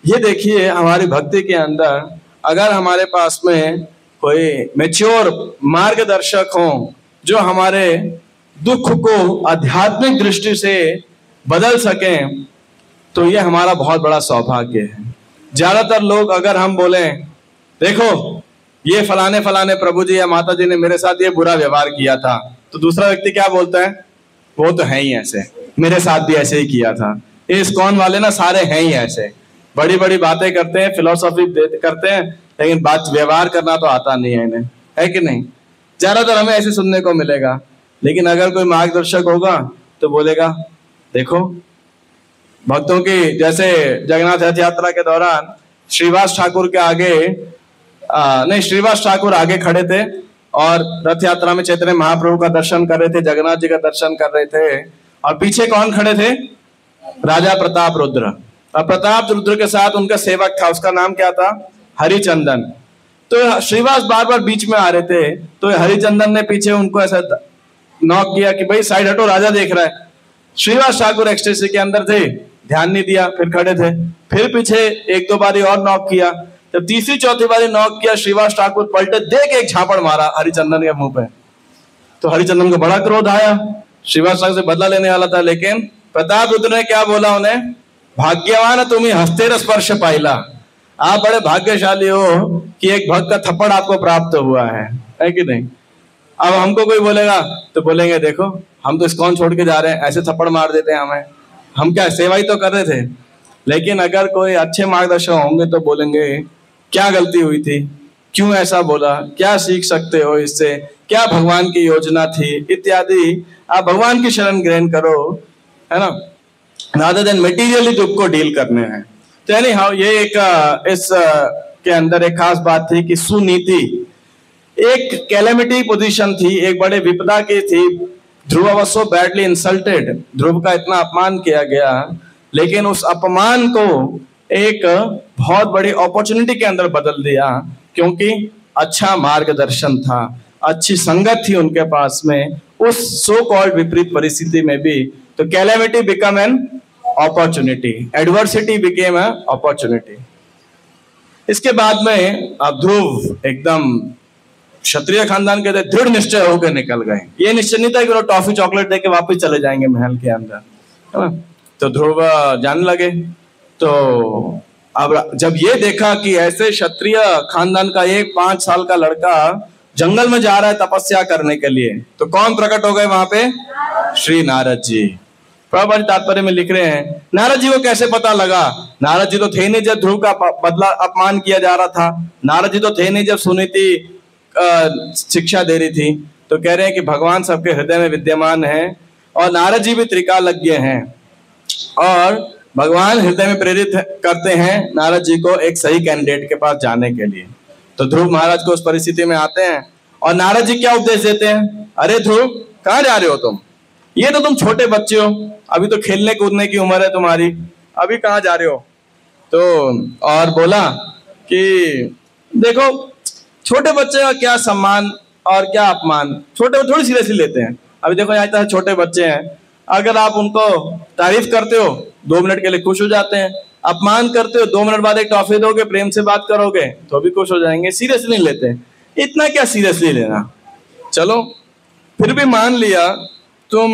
Speaker 1: ये देखिए, हमारी भक्ति के अंदर अगर हमारे पास में कोई मैच्योर मार्गदर्शक हो जो हमारे दुख को आध्यात्मिक दृष्टि से बदल सकें, तो ये हमारा बहुत बड़ा सौभाग्य है। ज्यादातर लोग अगर हम बोले देखो ये फलाने फलाने प्रभु जी या माता जी ने मेरे साथ ये बुरा व्यवहार किया था, तो दूसरा व्यक्ति क्या बोलता है? वो तो है ही ऐसे, मेरे साथ भी ऐसे ही किया था। ये इस्कॉन वाले ना सारे हैं ही ऐसे, बड़ी बड़ी बातें करते हैं, फिलोसॉफी करते हैं, लेकिन बात व्यवहार करना तो आता नहीं है इन्हें, है कि नहीं? ज्यादातर हमें ऐसे सुनने को मिलेगा। लेकिन अगर कोई मार्गदर्शक होगा तो बोलेगा देखो भक्तों की, जैसे जगन्नाथ रथ यात्रा के दौरान श्रीवास ठाकुर के आगे नहीं, श्रीवास ठाकुर आगे खड़े थे और रथ यात्रा में चैतन्य महाप्रभु का दर्शन कर रहे थे, जगन्नाथ जी का दर्शन कर रहे थे। और पीछे कौन खड़े थे? राजा प्रताप रुद्र। और प्रताप रुद्र के साथ उनका सेवक था, उसका नाम क्या था? हरिचंदन। तो श्रीवास बार बार बीच में आ रहे थे, तो हरिचंदन ने पीछे उनको ऐसा नॉक किया कि भाई साइड हटो, राजा देख रहा है। श्रीवास ठाकुर एक्सटेसी के अंदर थे, ध्यान नहीं दिया, फिर खड़े थे। फिर पीछे 1-2 बारी और नॉक किया। जब तीसरी चौथी बारी नॉक किया, श्रीवास ठाकुर पलटे, देख एक झापड़ मारा हरिचंदन के मुंह पे। तो हरिचंदन को बड़ा क्रोध आया, श्रीवास ठाकुर से बदला लेने वाला था। लेकिन प्रताप रुद्र ने क्या बोला उन्हें? भाग्यवान तुम्हें हस्तेर स्पर्श पाइला, आप बड़े भाग्यशाली हो कि एक भक्त का थप्पड़ आपको प्राप्त हुआ है कि नहीं? अब हमको कोई बोलेगा तो बोलेंगे देखो हम तो इस्कॉन छोड़ के जा रहे हैं, ऐसे थप्पड़ मार देते हैं हमें, हम क्या सेवा ही तो कर रहे थे। लेकिन अगर कोई अच्छे मार्गदर्शक होंगे तो बोलेंगे क्या गलती हुई थी, क्यों ऐसा बोला, क्या सीख सकते हो इससे, क्या भगवान की योजना थी इत्यादि। आप भगवान की शरण ग्रहण करो, है ना? rather than materially दुख को डील करने हैं। तो यानी हाँ, ये एक इस के अंदर एक खास बात थी कि सुनीति एक कैलेमिटी पोजीशन थी, एक बड़े विपदा की थी। ध्रुव वाज सो बैडली इंसल्टेड, ध्रुव का इतना अपमान किया गया, लेकिन उस अपमान को एक बहुत बड़ी अपॉर्चुनिटी के अंदर बदल दिया, क्योंकि अच्छा मार्गदर्शन था, अच्छी संगत थी उनके पास में उस सो कॉल्ड विपरीत परिस्थिति में भी। तो calamity become an opportunity, adversity became a opportunity. इसके बाद में अब ध्रुव एकदम क्षत्रिय खानदान के दृढ़ निश्चय होकर निकल गए। ये निश्चय नहीं था कि वो टॉफी चॉकलेट देके वापस चले जाएंगे महल के अंदर, है ना। तो ध्रुव जाने लगे। तो अब जब ये देखा कि ऐसे क्षत्रिय खानदान का एक 5 साल का लड़का जंगल में जा रहा है तपस्या करने के लिए, तो कौन प्रकट हो गए वहां पे? श्री नारद जी। प्रभुपाद तात्पर्य में लिख रहे हैं, नारद जी को कैसे पता लगा? नारद जी तो थे नहीं जब ध्रुव का बदला अपमान किया जा रहा था, नारद जी तो थे नहीं जब सुनीति शिक्षा दे रही थी। तो कह रहे हैं कि भगवान सबके हृदय में विद्यमान है और नारद जी भी त्रिकालज्ञ हैं, और भगवान हृदय में प्रेरित करते हैं नारद जी को एक सही कैंडिडेट के पास जाने के लिए। तो ध्रुव महाराज को उस परिस्थिति में आते हैं और नारद जी क्या उपदेश देते हैं? अरे ध्रुव, कहाँ जा रहे हो तुम? ये तो तुम छोटे बच्चे हो, अभी तो खेलने कूदने की उम्र है तुम्हारी, अभी कहाँ जा रहे हो? तो और बोला कि देखो, छोटे बच्चे का क्या सम्मान और क्या अपमान, छोटे थोड़ी सीरियसली लेते हैं। अभी देखो यहाँ तक छोटे बच्चे हैं, अगर आप उनको तारीफ करते हो 2 मिनट के लिए खुश हो जाते हैं, अपमान करते हो 2 मिनट बाद एक टॉफी दोगे, प्रेम से बात करोगे तो भी खुश हो जाएंगे, सीरियसली नहीं लेते। इतना क्या सीरियसली लेना? चलो फिर भी मान लिया तुम,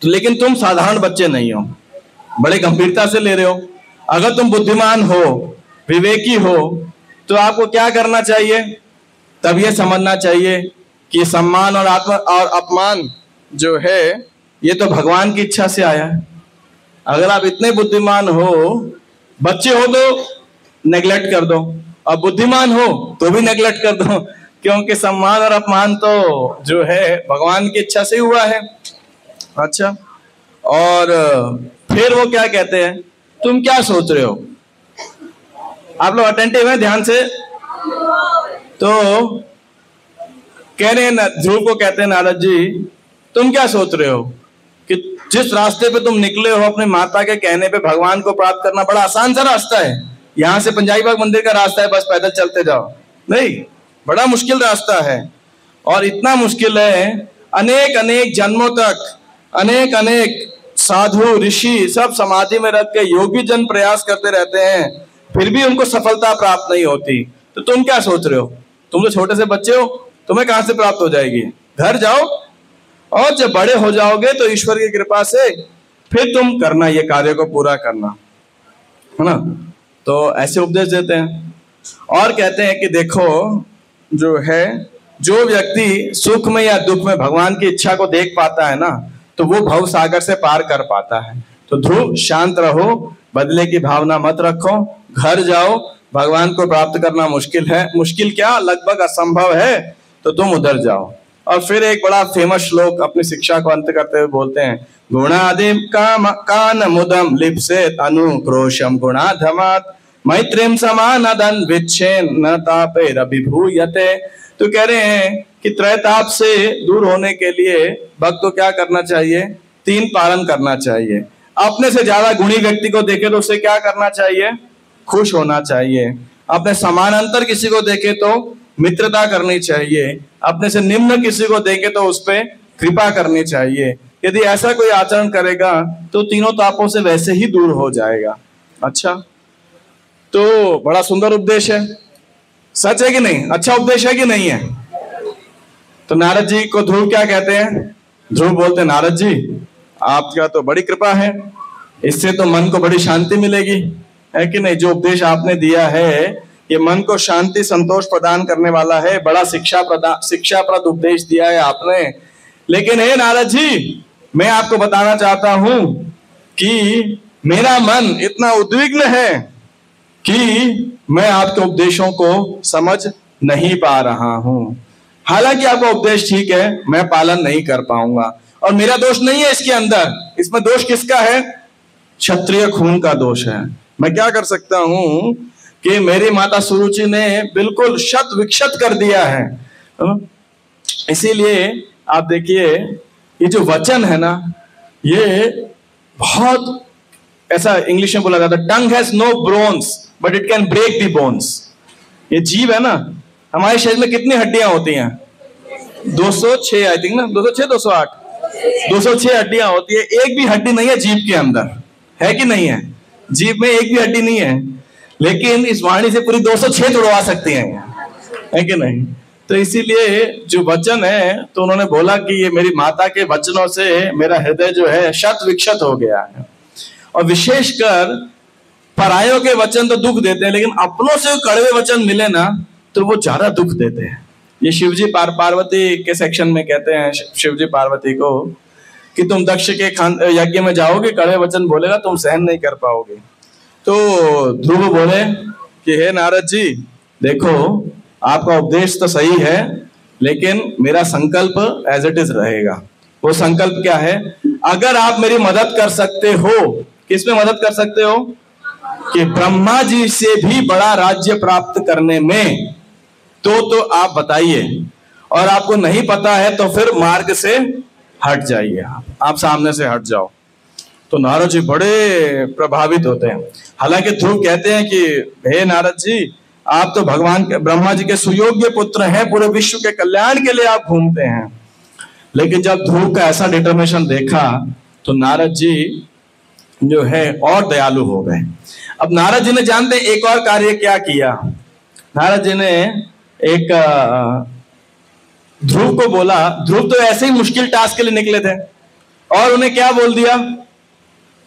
Speaker 1: लेकिन तुम साधारण बच्चे नहीं हो, बड़े गंभीरता से ले रहे हो। अगर तुम बुद्धिमान हो, विवेकी हो, तो आपको क्या करना चाहिए? तब ये समझना चाहिए कि सम्मान और अपमान जो है ये तो भगवान की इच्छा से आया है। अगर आप इतने बुद्धिमान हो, बच्चे हो तो नेग्लेक्ट कर दो, और बुद्धिमान हो तो भी नेग्लेक्ट कर दो, क्योंकि सम्मान और अपमान तो जो है भगवान की इच्छा से हुआ है। अच्छा, और फिर वो क्या कहते हैं, तुम क्या सोच रहे हो? आप लोग अटेंटिव हैं ध्यान से? तो कह रहे हैं, ध्रुव को कहते हैं नारद जी, तुम क्या सोच रहे हो कि जिस रास्ते पे तुम निकले हो अपने माता के कहने पे भगवान को प्राप्त करना बड़ा आसान सा रास्ता है, यहाँ से पंजाबी बाग मंदिर का रास्ता है, बस पैदल चलते जाओ। नहीं, बड़ा मुश्किल रास्ता है, और इतना मुश्किल है अनेक अनेक जन्मों तक अनेक अनेक साधु ऋषि सब समाधि में रख के योगी जन प्रयास करते रहते हैं, फिर भी उनको सफलता प्राप्त नहीं होती। तो तुम क्या सोच रहे हो? तुम तो छोटे से बच्चे हो, तुम्हें कहां से प्राप्त हो जाएगी? घर जाओ, और जब बड़े हो जाओगे तो ईश्वर की कृपा से फिर तुम करना ये कार्य को पूरा करना, है ना। तो ऐसे उपदेश देते हैं, और कहते हैं कि देखो जो है, जो व्यक्ति सुख में या दुख में भगवान की इच्छा को देख पाता है ना, तो वो भव सागर से पार कर पाता है। तो ध्रुव, शांत रहो, बदले की भावना मत रखो, घर जाओ, भगवान को प्राप्त करना मुश्किल है, मुश्किल क्या लगभग असंभव है, तो तुम उधर जाओ। और फिर एक बड़ा फेमस श्लोक अपनी शिक्षा को अंत करते हुए बोलते हैं, गुणादिम कान मुदम लिप्सेत अनुक्रोशम गुणाधमात् मैत्रीम समानदन विच्छेन न तापेर अभिभूयते। तो कह रहे हैं कि त्रैताप से दूर होने के लिए भक्त को क्या करना चाहिए? 3 पालन करना चाहिए। अपने से ज्यादा गुणी व्यक्ति को देखे तो उसे क्या करना चाहिए? खुश होना चाहिए। अपने समानांतर किसी को देखे तो मित्रता करनी चाहिए। अपने से निम्न किसी को देखे तो उस पर कृपा करनी चाहिए। यदि ऐसा कोई आचरण करेगा तो तीनों तापों से वैसे ही दूर हो जाएगा। अच्छा, तो बड़ा सुंदर उपदेश है, सच है कि नहीं? अच्छा उपदेश है कि नहीं है? तो नारद जी को ध्रुव क्या कहते हैं? ध्रुव बोलते हैं, नारद जी आपका तो बड़ी कृपा है, इससे तो मन को बड़ी शांति मिलेगी, है कि नहीं? जो उपदेश आपने दिया है ये मन को शांति संतोष प्रदान करने वाला है, बड़ा शिक्षाप्रद उपदेश दिया है आपने। लेकिन हे नारद जी, मैं आपको बताना चाहता हूं कि मेरा मन इतना उद्विग्न है कि मैं आपके उपदेशों को समझ नहीं पा रहा हूं। हालांकि आपका उपदेश ठीक है, मैं पालन नहीं कर पाऊंगा। और मेरा दोष नहीं है इसके अंदर, इसमें दोष किसका है? क्षत्रिय खून का दोष है। मैं क्या कर सकता हूं कि मेरी माता सुरुचि ने बिल्कुल शत विक्षत कर दिया है। इसीलिए आप देखिए ये जो वचन है ना, ये बहुत ऐसा इंग्लिश में बोला जाता है, tongue has no bones but it can break the bones. ये जीभ है ना, हमारे शरीर में कितनी हड्डियां होती हैं? 206 आई थिंक ना, 206 208 206 हड्डियां होती है। एक भी हड्डी नहीं है जीभ के अंदर, है कि नहीं है? जीभ में एक भी हड्डी नहीं है, लेकिन इस वाणी से पूरी 206 तोड़वा सकती है कि नहीं? तो इसीलिए जो वचन है, तो उन्होंने बोला कि ये मेरी माता के वचनों से मेरा हृदय जो है शत विक्षत हो गया है। और विशेषकर परायों के वचन तो दुख देते हैं, लेकिन अपनों से कड़वे वचन मिले ना तो वो ज्यादा दुख देते हैं। ये शिवजी पार्वती के सेक्शन में कहते हैं शिवजी पार्वती को कि तुम दक्ष के यज्ञ में जाओगे, कड़वे वचन बोलेगा, तुम सहन नहीं कर पाओगे। तो ध्रुव बोले कि हे नारद जी, देखो आपका उपदेश तो सही है, लेकिन मेरा संकल्प एज इट इज रहेगा। वो संकल्प क्या है? अगर आप मेरी मदद कर सकते हो, किसमें मदद कर सकते हो? कि ब्रह्मा जी से भी बड़ा राज्य प्राप्त करने में, तो आप बताइए। और आपको नहीं पता है तो फिर मार्ग से हट जाइए, आप सामने से हट जाओ। तो नारद जी बड़े प्रभावित होते हैं। हालांकि ध्रुव कहते हैं कि हे नारद जी, आप तो भगवान ब्रह्मा जी के सुयोग्य पुत्र हैं, पूरे विश्व के कल्याण के लिए आप घूमते हैं। लेकिन जब ध्रुव का ऐसा डिटर्मिनेशन देखा तो नारद जी जो है और दयालु हो गए। अब नारद जी ने जानते एक और कार्य क्या किया। नारद जी ने एक ध्रुव को बोला, ध्रुव तो ऐसे ही मुश्किल टास्क के लिए निकले थे, और उन्हें क्या बोल दिया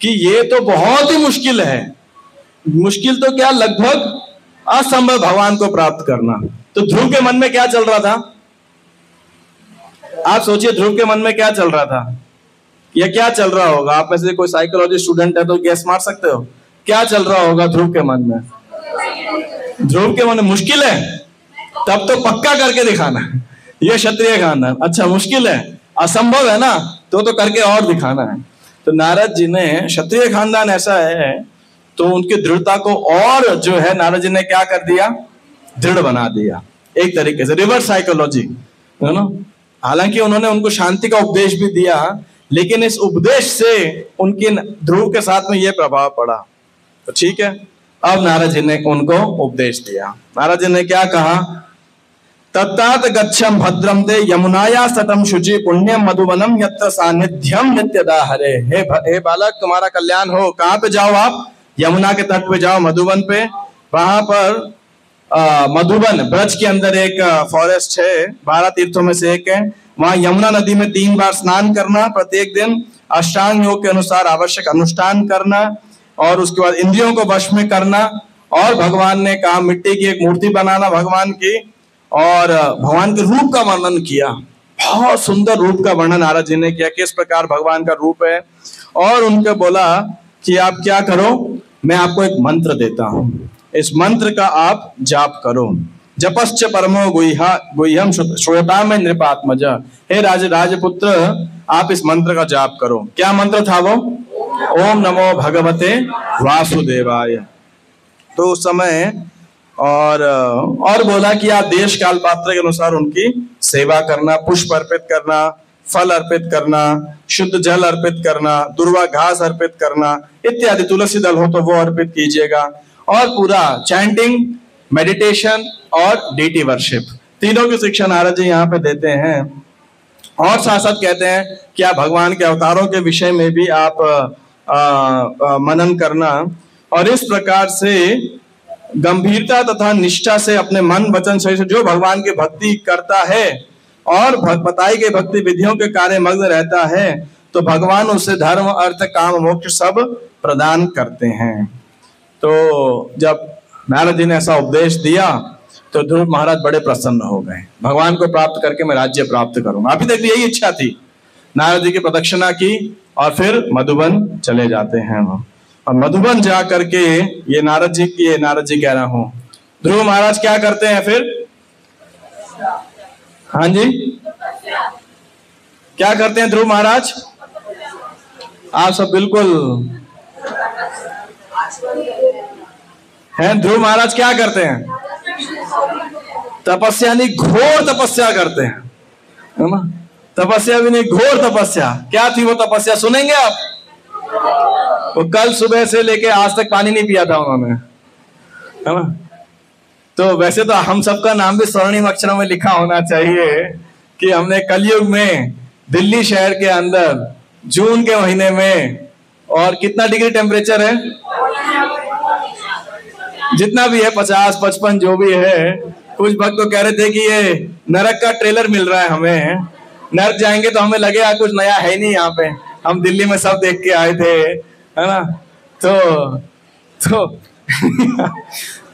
Speaker 1: कि ये तो बहुत ही मुश्किल है। मुश्किल तो क्या, लगभग असंभव भगवान को प्राप्त करना। तो ध्रुव के मन में क्या चल रहा था? आप सोचिए ध्रुव के मन में क्या चल रहा था, या क्या चल रहा होगा? आप में से कोई साइकोलॉजी स्टूडेंट है तो गैस मार सकते हो, क्या चल रहा होगा ध्रुव के मन में? ध्रुव के मन में मुश्किल है, तब तो पक्का करके दिखाना है, ये क्षत्रिय खानदान। अच्छा मुश्किल है, असंभव है ना, तो करके और दिखाना है। तो नारद जी ने, क्षत्रिय खानदान ऐसा है, तो उनकी दृढ़ता को और जो है नारद जी ने क्या कर दिया? दृढ़ बना दिया, एक तरीके से रिवर्स साइकोलॉजी, है ना। हालांकि उन्होंने उनको शांति का उपदेश भी दिया, लेकिन इस उपदेश से उनके ध्रुव के साथ में यह प्रभाव पड़ा। तो ठीक है, अब नारद जी ने उनको उपदेश दिया। नारद जी ने क्या कहा? तत्तात गच्छम भद्रम ते यमुनाया सतम शुचि पुण्यम मधुवनम यत्र सानिध्यम नित्यदा हरे। हे बालक, तुम्हारा कल्याण हो। कहाँ पे जाओ आप? यमुना के तट पे जाओ, मधुबन पे। वहां पर मधुबन ब्रज के अंदर एक फॉरेस्ट है, 12 तीर्थों में से एक है। वहां यमुना नदी में 3 बार स्नान करना, प्रत्येक दिन अष्टांग योग के अनुसार आवश्यक अनुष्ठान करना, और उसके बाद इंद्रियों को वश में करना। और भगवान ने कहा मिट्टी की एक मूर्ति बनाना भगवान की, और भगवान के रूप का वर्णन किया। बहुत सुंदर रूप का वर्णन नारद जी ने किया, किस प्रकार भगवान का रूप है। और उनको बोला कि आप क्या करो, मैं आपको एक मंत्र देता हूं, इस मंत्र का आप जाप करो। जपश्च परमो गुह्यम श्रूयताम में नृपात्मज। हे राजपुत्र, आप इस मंत्र का जाप करो। क्या मंत्र था वो? ओम नमो भगवते वासुदेवाय। तो उस समय और बोला कि आप देश काल पात्र के अनुसार उनकी सेवा करना, पुष्प अर्पित करना, फल अर्पित करना, शुद्ध जल अर्पित करना, दुर्वा घास अर्पित करना इत्यादि। तुलसी दल हो तो वो अर्पित कीजिएगा। और पूरा चैंटिंग, मेडिटेशन और डीटी वर्शिप, तीनों की शिक्षा नारद जी यहाँ पे देते हैं। और साथ साथ कहते हैं कि आप भगवान के अवतारों के विषय में भी आप मनन करना, और इस प्रकार से गंभीरता तथा निष्ठा से अपने मन वचन शरीर से जो भगवान की भक्ति करता है और बताई गई भक्ति विधियों के कार्य मग्न रहता है, तो भगवान उसे धर्म अर्थ काम मोक्ष सब प्रदान करते हैं। तो जब नारद जी ने ऐसा उपदेश दिया तो ध्रुव महाराज बड़े प्रसन्न हो गए। भगवान को प्राप्त करके मैं राज्य प्राप्त करूंगा। अभी तक यही इच्छा थी। नारद जी की प्रदक्षिणा की और फिर मधुबन चले जाते हैं। और मधुबन जा करके ये नारद जी कह रहा हूं, ध्रुव महाराज क्या करते हैं फिर? हाँ जी, क्या करते हैं ध्रुव महाराज? आप सब बिल्कुल हैं। ध्रुव महाराज क्या करते हैं? तपस्या नहीं, घोर तपस्या करते हैं, है ना? तपस्या भी नहीं, घोर तपस्या। क्या थी वो तपस्या, सुनेंगे आप? वो कल सुबह से लेके आज तक पानी नहीं पिया था उन्होंने, है ना? तो वैसे तो हम सबका नाम भी स्वर्णिम अक्षरों में लिखा होना चाहिए कि हमने कलयुग में दिल्ली शहर के अंदर जून के महीने में, और कितना डिग्री टेम्परेचर है, जितना भी है 50-55 जो भी है। कुछ भक्त तो कह रहे थे कि ये नरक का ट्रेलर मिल रहा है हमें, नरक जाएंगे तो हमें लगेगा कुछ नया है नहीं यहाँ पे, हम दिल्ली में सब देख के आए थे, है ना?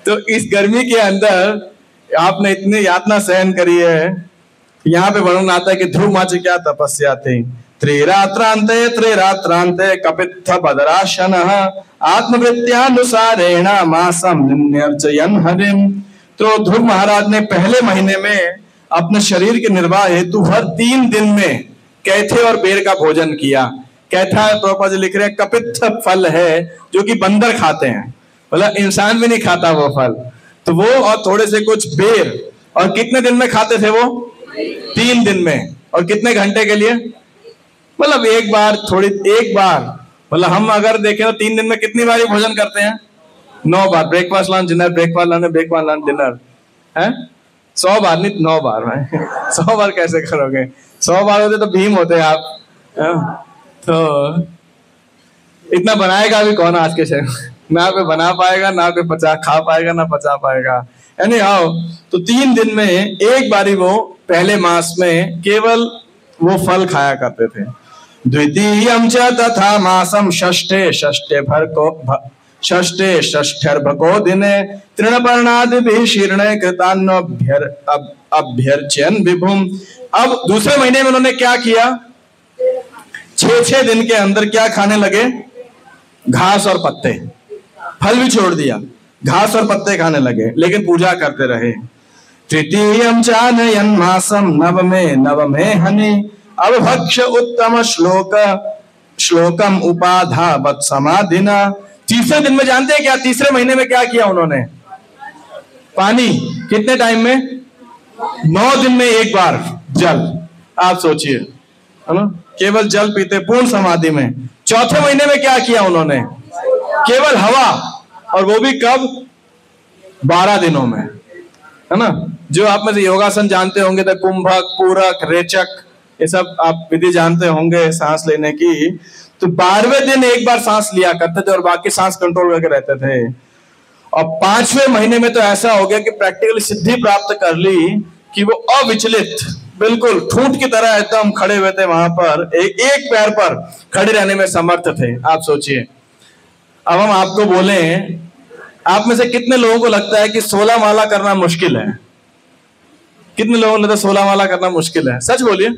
Speaker 1: तो इस गर्मी के अंदर आपने इतनी यातना सहन करी है। यहाँ पे वर्णन आता है कि ध्रुव माँ की क्या तपस्या थी। त्रिरात्रांते कपित्थ बदराशन आत्मवृत्त्यानुसारेण मासम निर्जयन हरिम। तो ध्रुव महाराज ने पहले महीने में अपने शरीर के निर्वाह हेतु हर 3 दिन में कैथे और बेर का भोजन किया। कैथा प्रभुपाद जी लिख रहे हैं कपित्थ फल है जो कि बंदर खाते हैं, मतलब इंसान भी नहीं खाता वो फल। तो वो और थोड़े से कुछ बेर, और कितने दिन में खाते थे वो? 3 दिन में। और कितने घंटे के लिए? मतलब एक बार, मतलब हम अगर देखें तो 3 दिन में कितनी बार भोजन करते हैं? 9 बार। Breakfast, lunch, dinner, breakfast, lunch, breakfast, lunch, dinner है 100 बार, नहीं 9 बार है। 100 बार कैसे करोगे? 100 बार होते तो भीम होते आप, है? तो इतना बनाएगा भी कौन आज के शहर? ना कोई बना पाएगा, ना कोई खा पाएगा, ना पचा पाएगा। यानी आओ तो 3 दिन में एक बारी वो पहले मास में केवल वो फल खाया करते थे। द्वितीयं च तथा मासम षष्ठेर्भको दिने तृणपर्णादिभिः शीर्णे कृतान्नभ्यर्च्यन् विभुम। अब दूसरे महीने में उन्होंने क्या किया? 6 दिन के अंदर क्या खाने लगे? घास और पत्ते। फल भी छोड़ दिया, घास और पत्ते खाने लगे, लेकिन पूजा करते रहे। तृतीयं चानयन् मासम नवमे हनि अवभक्ष उत्तम श्लोकम उपाधावत् समाधिना। तीसरे दिन में जानते हैं क्या? तीसरे महीने में क्या किया उन्होंने? पानी। कितने टाइम में? 9 दिन में एक बार जल। आप सोचिए, है ना? केवल जल पीते पूर्ण समाधि में। चौथे महीने में क्या किया उन्होंने? केवल हवा, और वो भी कब? 12 दिनों में, है ना? जो आप में से योगासन जानते होंगे तो कुंभक, पूरक, रेचक, ये सब आप विधि जानते होंगे सांस लेने की। तो 12वें दिन एक बार सांस लिया करते थे और बाकी सांस कंट्रोल करके रहते थे। और 5वें महीने में तो ऐसा हो गया कि प्रैक्टिकली सिद्धि प्राप्त कर ली कि वो अविचलित, बिल्कुल ठूंठ की तरह एकदम खड़े हुए थे वहां पर, एक पैर पर खड़े रहने में समर्थ थे। आप सोचिए, अब हम आपको बोले, आप में से कितने लोगों को लगता है कि 16 माला करना मुश्किल है? कितने लोगों ने तो 16 माला करना मुश्किल है? सच बोलिए।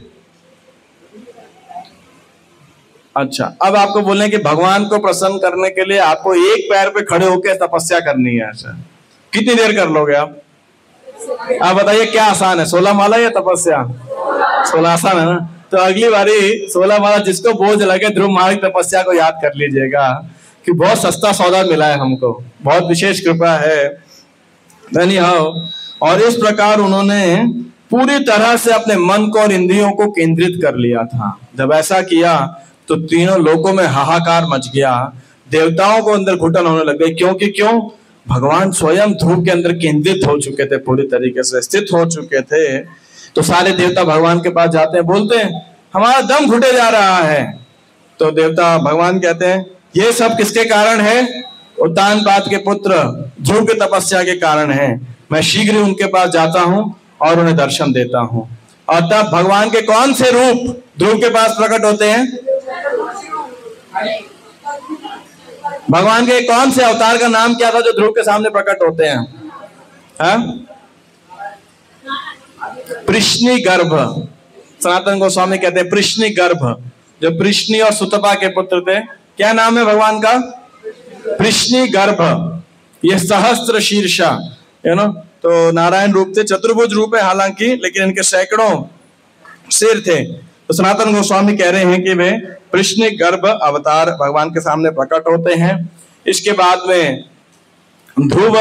Speaker 1: अच्छा, अब आपको बोले कि भगवान को प्रसन्न करने के लिए आपको एक पैर पे खड़े होकर तपस्या करनी है। अच्छा, कितनी देर कर लोगे आप? आप बताइए क्या आसान है, 16 माला या तपस्या? 16 आसान है ना? तो अगली बारी 16 माला जिसको बोझ लगे ध्रुव महाराज तपस्या को याद कर लीजिएगा कि बहुत सस्ता सौदा मिला है हमको, बहुत विशेष कृपा है। और इस प्रकार उन्होंने पूरी तरह से अपने मन को और इंद्रियों को केंद्रित कर लिया था। जब ऐसा किया तो तीनों लोकों में हाहाकार मच गया, देवताओं को अंदर घुटन होने लग गई। क्यों? भगवान स्वयं ध्रुव के अंदर केंद्रित हो चुके थे, पूरी तरीके से स्थित हो चुके थे। तो सारे देवता भगवान के पास जाते हैं, बोलते हैं हमारा दम घुटे जा रहा है। तो देवता भगवान कहते हैं ये सब किसके कारण है? उत्तानपाद के पुत्र ध्रुव की तपस्या के कारण है। मैं शीघ्र ही उनके पास जाता हूं और उन्हें दर्शन देता हूं। और तब भगवान के कौन से रूप ध्रुव के पास प्रकट होते हैं? भगवान के कौन से अवतार का नाम क्या था जो ध्रुव के सामने प्रकट होते हैं? कृष्णी गर्भ। सनातन गोस्वामी कहते हैं कृष्णी गर्भ, जो कृष्णी और सुतपा के पुत्र थे। क्या नाम है भगवान का? कृष्णी गर्भ। ये सहस्त्र शीर्षा, है ना? तो नारायण रूप थे, चतुर्भुज रूप है हालांकि, लेकिन इनके सैकड़ों सिर थे। तो सनातन गोस्वामी कह रहे हैं कि वे कृष्ण गर्भ अवतार भगवान के सामने प्रकट होते हैं। इसके बाद में ध्रुव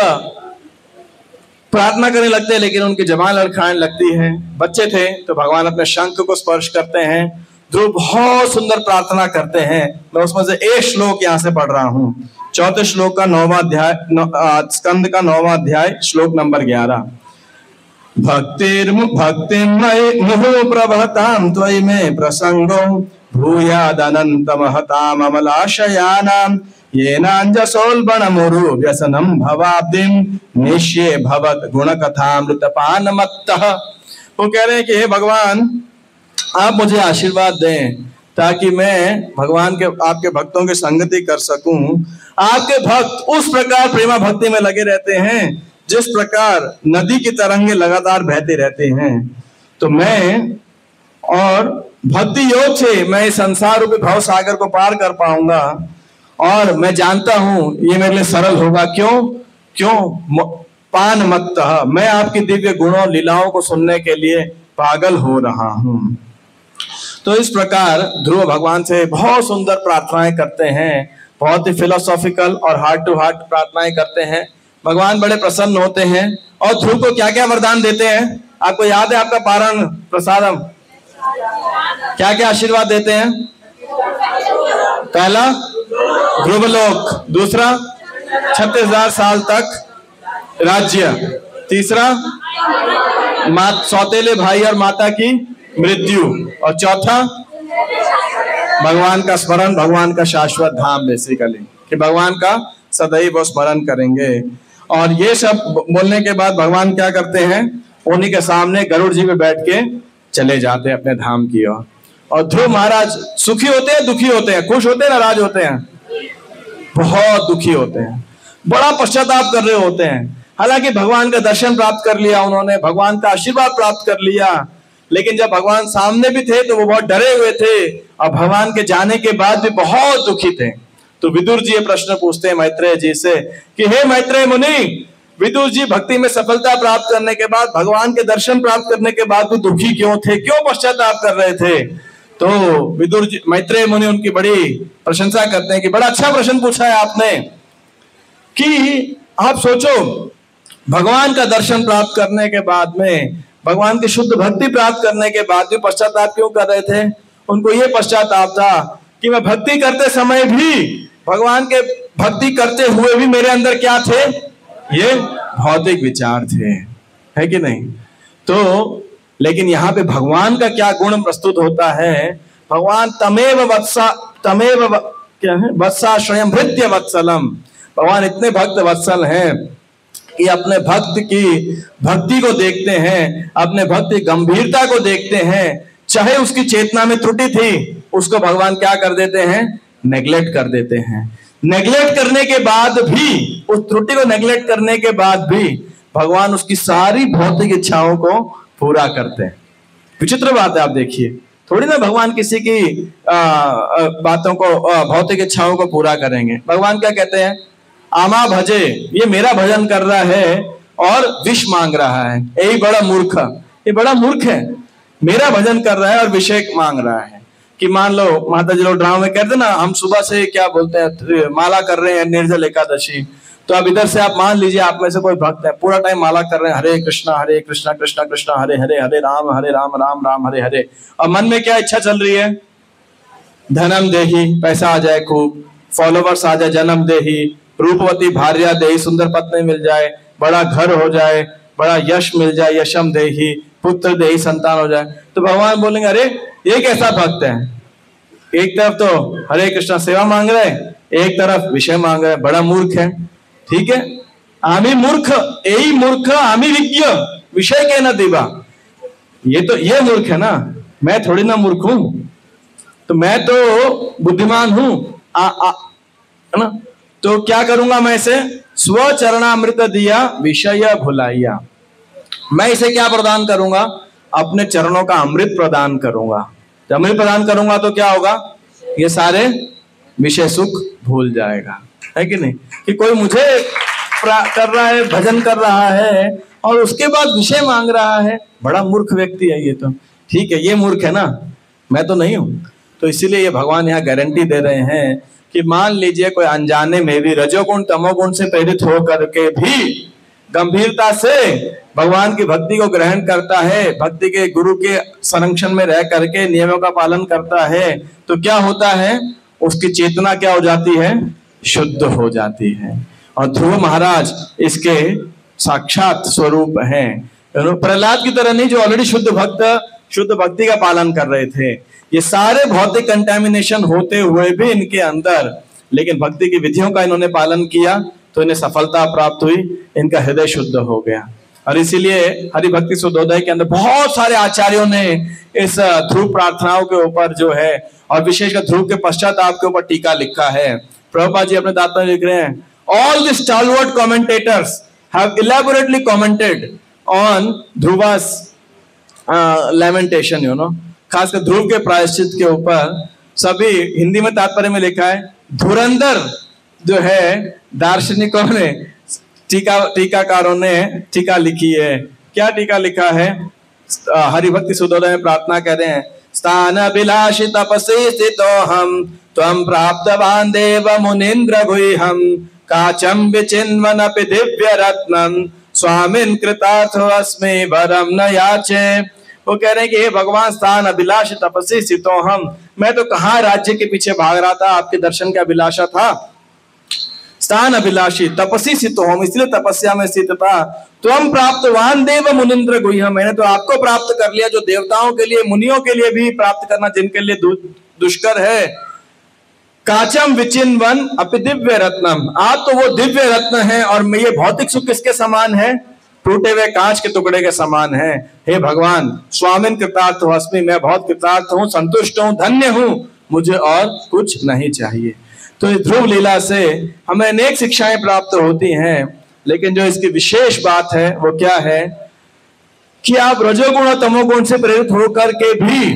Speaker 1: प्रार्थना करने लगते हैं, लेकिन उनकी जबान लड़खड़ाने लगती है। बच्चे थे तो भगवान अपने शंख को स्पर्श करते हैं। ध्रुव बहुत सुंदर प्रार्थना करते हैं। मैं उसमें से एक श्लोक यहाँ से पढ़ रहा हूँ, 4 श्लोक का 9वां अध्याय, स्कंद का 9वां अध्याय, श्लोक नंबर 11। भक्तिर्मयि मुहुः प्रभतां त्वयि मे प्रसंगो भूयादनंत महताम अमलाशयानां येनांजसोल्बणमुरु व्यसनं भवाब्दिं निश्ये भवत गुणकथामृतपानमत्तः। वो कह रहे हैं कि हे भगवान, आप मुझे आशीर्वाद दें ताकि मैं भगवान के आपके भक्तों की संगति कर सकूं। आपके भक्त उस प्रकार प्रेमा भक्ति में लगे रहते हैं जिस प्रकार नदी की तरंगे लगातार बहते रहते हैं। तो मैं और भक्ति योग से मैं संसार रूपी भव सागर को पार कर पाऊंगा, और मैं जानता हूं ये मेरे लिए सरल होगा। क्यों पान मत्तः, मैं आपकी दिव्य गुणों लीलाओं को सुनने के लिए पागल हो रहा हूं। तो इस प्रकार ध्रुव भगवान से बहुत सुंदर प्रार्थनाएं करते हैं, बहुत ही फिलोसॉफिकल और हार्ट टू हार्ट प्रार्थनाएं करते हैं। भगवान बड़े प्रसन्न होते हैं और ध्रुव को क्या क्या वरदान देते हैं? आपको याद है आपका पारण प्रसादम? क्या क्या आशीर्वाद देते हैं? पहला ध्रुवलोक, दूसरा 36,000 साल तक राज्य, तीसरा सौतेले भाई और माता की मृत्यु, और चौथा भगवान का स्मरण, भगवान का शाश्वत धाम, बेसिकली कि भगवान का सदैव वो स्मरण करेंगे। और ये सब बोलने के बाद भगवान क्या करते हैं? उन्हीं के सामने गरुड़ जी पे बैठ के चले जाते हैं अपने धाम की ओर। और ध्रुव महाराज सुखी होते हैं, दुखी होते हैं, खुश होते हैं, नाराज होते हैं? बहुत दुखी होते हैं, बड़ा पश्चाताप कर रहे होते हैं। हालांकि भगवान का दर्शन प्राप्त कर लिया उन्होंने, भगवान का आशीर्वाद प्राप्त कर लिया, लेकिन जब भगवान सामने भी थे तो वो बहुत डरे हुए थे, और भगवान के जाने के बाद भी बहुत दुखी थे। तो विदुर जी ये प्रश्न पूछते हैं मैत्रेय जी से कि हे मैत्रेय मुनि, विदुर जी भक्ति में सफलता प्राप्त करने के बाद, भगवान के दर्शन प्राप्त करने के बाद भी दुखी क्यों थे, क्यों पश्चाताप कर रहे थे? तो विदुर जी, मैत्रेय मुनि उनकी बड़ी प्रशंसा करते हैं कि बड़ा अच्छा प्रश्न पूछा है आपने, कि आप सोचो भगवान का दर्शन प्राप्त करने के बाद में, भगवान की शुद्ध भक्ति प्राप्त करने के बाद भी पश्चाताप क्यों कर रहे थे? उनको ये पश्चाताप था कि मैं भक्ति करते समय भी, भगवान के भक्ति करते हुए भी मेरे अंदर क्या थे? ये भौतिक विचार थे, है कि नहीं? तो लेकिन यहाँ पे भगवान का क्या गुण प्रस्तुत होता है? भगवान क्या है? वत्साश्रयम भृत्य वत्सलम। भगवान इतने भक्त वत्सल हैं कि अपने भक्त की भक्ति को देखते हैं, अपने भक्त की गंभीरता को देखते हैं, चाहे उसकी चेतना में त्रुटि थी उसको भगवान क्या कर देते हैं? नेग्लेक्ट कर देते हैं। नेग्लेक्ट करने के बाद भी, उस त्रुटि को नेग्लेक्ट करने के बाद भी भगवान उसकी सारी भौतिक इच्छाओं को पूरा करते हैं। विचित्र बात है, आप देखिए, थोड़ी ना भगवान किसी की बातों को, भौतिक इच्छाओं को पूरा करेंगे। भगवान क्या कहते हैं? आमा भजे, ये मेरा भजन कर रहा है और विष मांग रहा है, यही बड़ा मूर्ख, ये बड़ा मूर्ख है, मेरा भजन कर रहा है और विषय मांग रहा है। कि मान लो माता जी लोग ड्रामा में कहते ना, हम सुबह से क्या बोलते हैं, माला कर रहे हैं निर्जल एकादशी, तो अब इधर से आप मान लीजिए आप में से कोई भक्त है, पूरा टाइम माला कर रहे हैं, हरे कृष्णा कृष्णा कृष्णा हरे हरे, हरे राम राम राम हरे हरे, और मन में क्या इच्छा चल रही है? धनम देही, पैसा आ जाए खूब, फॉलोवर्स आ जाए, जन्म देही, रूपवती भार्या देही, सुंदर पत्नी मिल जाए, बड़ा घर हो जाए, बड़ा यश मिल जाए, यशम देही, पुत्र देही, संतान हो जाए। तो भगवान बोलेंगे अरे ये कैसा भक्त है, एक तरफ तो हरे कृष्णा सेवा मांग रहे, एक तरफ विषय मांग रहे, बड़ा मूर्ख है। ठीक है, आमी मूर्ख, यही मूर्ख आमी विज्ञ विषय के न दिवा, ये मूर्ख है ना, मैं थोड़ी ना मूर्ख हूं, तो मैं तो बुद्धिमान हूं, है ना? तो क्या करूंगा मैं इसे? स्वचरणामृत दिया विषय भुलाइया, मैं इसे क्या प्रदान करूंगा? अपने चरणों का अमृत प्रदान करूंगा। जब अमृत प्रदान करूंगा तो क्या होगा? ये सारे विषय सुख भूल जाएगा, है कि नहीं? कि कोई मुझे कर रहा है, भजन कर रहा है और उसके बाद विषय मांग रहा है, बड़ा मूर्ख व्यक्ति है ये तो। ठीक है, ये मूर्ख है ना, मैं तो नहीं हूं। तो इसीलिए ये भगवान यहाँ गारंटी दे रहे हैं कि मान लीजिए कोई अनजाने में भी रजोगुण तमोगुण से प्रेरित होकर के भी गंभीरता से भगवान की भक्ति को ग्रहण करता है, भक्ति के गुरु के संरक्षण में रह करके नियमों का पालन करता है, तो क्या होता है, उसकी चेतना क्या हो जाती है, शुद्ध हो जाती है। और ध्रुव महाराज इसके साक्षात स्वरूप हैं। प्रहलाद की तरह नहीं, जो ऑलरेडी शुद्ध भक्ति का पालन कर रहे थे। ये सारे भौतिक कंटेमिनेशन होते हुए भी इनके अंदर, लेकिन भक्ति की विधियों का इन्होंने पालन किया तो इन्हें सफलता प्राप्त हुई, इनका हृदय शुद्ध हो गया। और इसीलिए हरि भक्ति सुधोदय के अंदर बहुत सारे आचार्यों ने इस ध्रुव प्रार्थनाओं के ऊपर जो है, और विशेषकर ध्रुव के पश्चात आपके ऊपर टीका लिखा है। प्रभुपाद जी अपने दाता में लिख रहे हैं, all the stalwart commentators have elaborately commented on Dhruva's lamentation, खासकर ध्रुव के प्रायश्चित के ऊपर सभी हिंदी में तात्पर्य में लिखा है। धुरंधर जो है दार्शनिकों ने, टीकाकारों ने टीका लिखी है। क्या टीका लिखा है? हरिभक्ति सुधोदय में प्रार्थना कर रहे हैं, स्थान अभिलाषी तपसे स्थितो हम त्वं प्राप्तवान देव मुनीन्द्र गुह्यम काचम विचिन्वनपि दिव्य रत्नम स्वामिन कृतार्थो अस्मि वरम न याचे। वो कह रहे हैं कि हे भगवान, स्थान अभिलाषी तपस्वी स्थितो हम, मैं तो कहाँ राज्य के पीछे भाग रहा था, आपके दर्शन का अभिलाषा था। स्थान अभिलाषी तपस्वी स्थितो हम, इसलिए तपस्या में स्थित था। त्वं प्राप्तवान देव मुनीन्द्र गुह्यम, मैंने तो आपको प्राप्त कर लिया जो देवताओं के लिए, मुनियों के लिए भी प्राप्त करना जिनके लिए दुष्कर है। काचम विचिन्वन अपि दिव्य रत्नम, आप तो वो दिव्य रत्न है, और ये भौतिक सुख किसके समान है? टूटे हुए कांच के टुकड़े के समान है। हे भगवान, स्वामिन कृतार्थ अस्मि, मैं बहुत कृतार्थ हूँ, संतुष्ट हूँ, धन्य हूँ, मुझे और कुछ नहीं चाहिए। तो इस ध्रुव लीला से हमें अनेक शिक्षाएं प्राप्त होती हैं, लेकिन जो इसकी विशेष बात है वो क्या है कि आप रजोगुण और तमोगुण से प्रेरित होकर के भी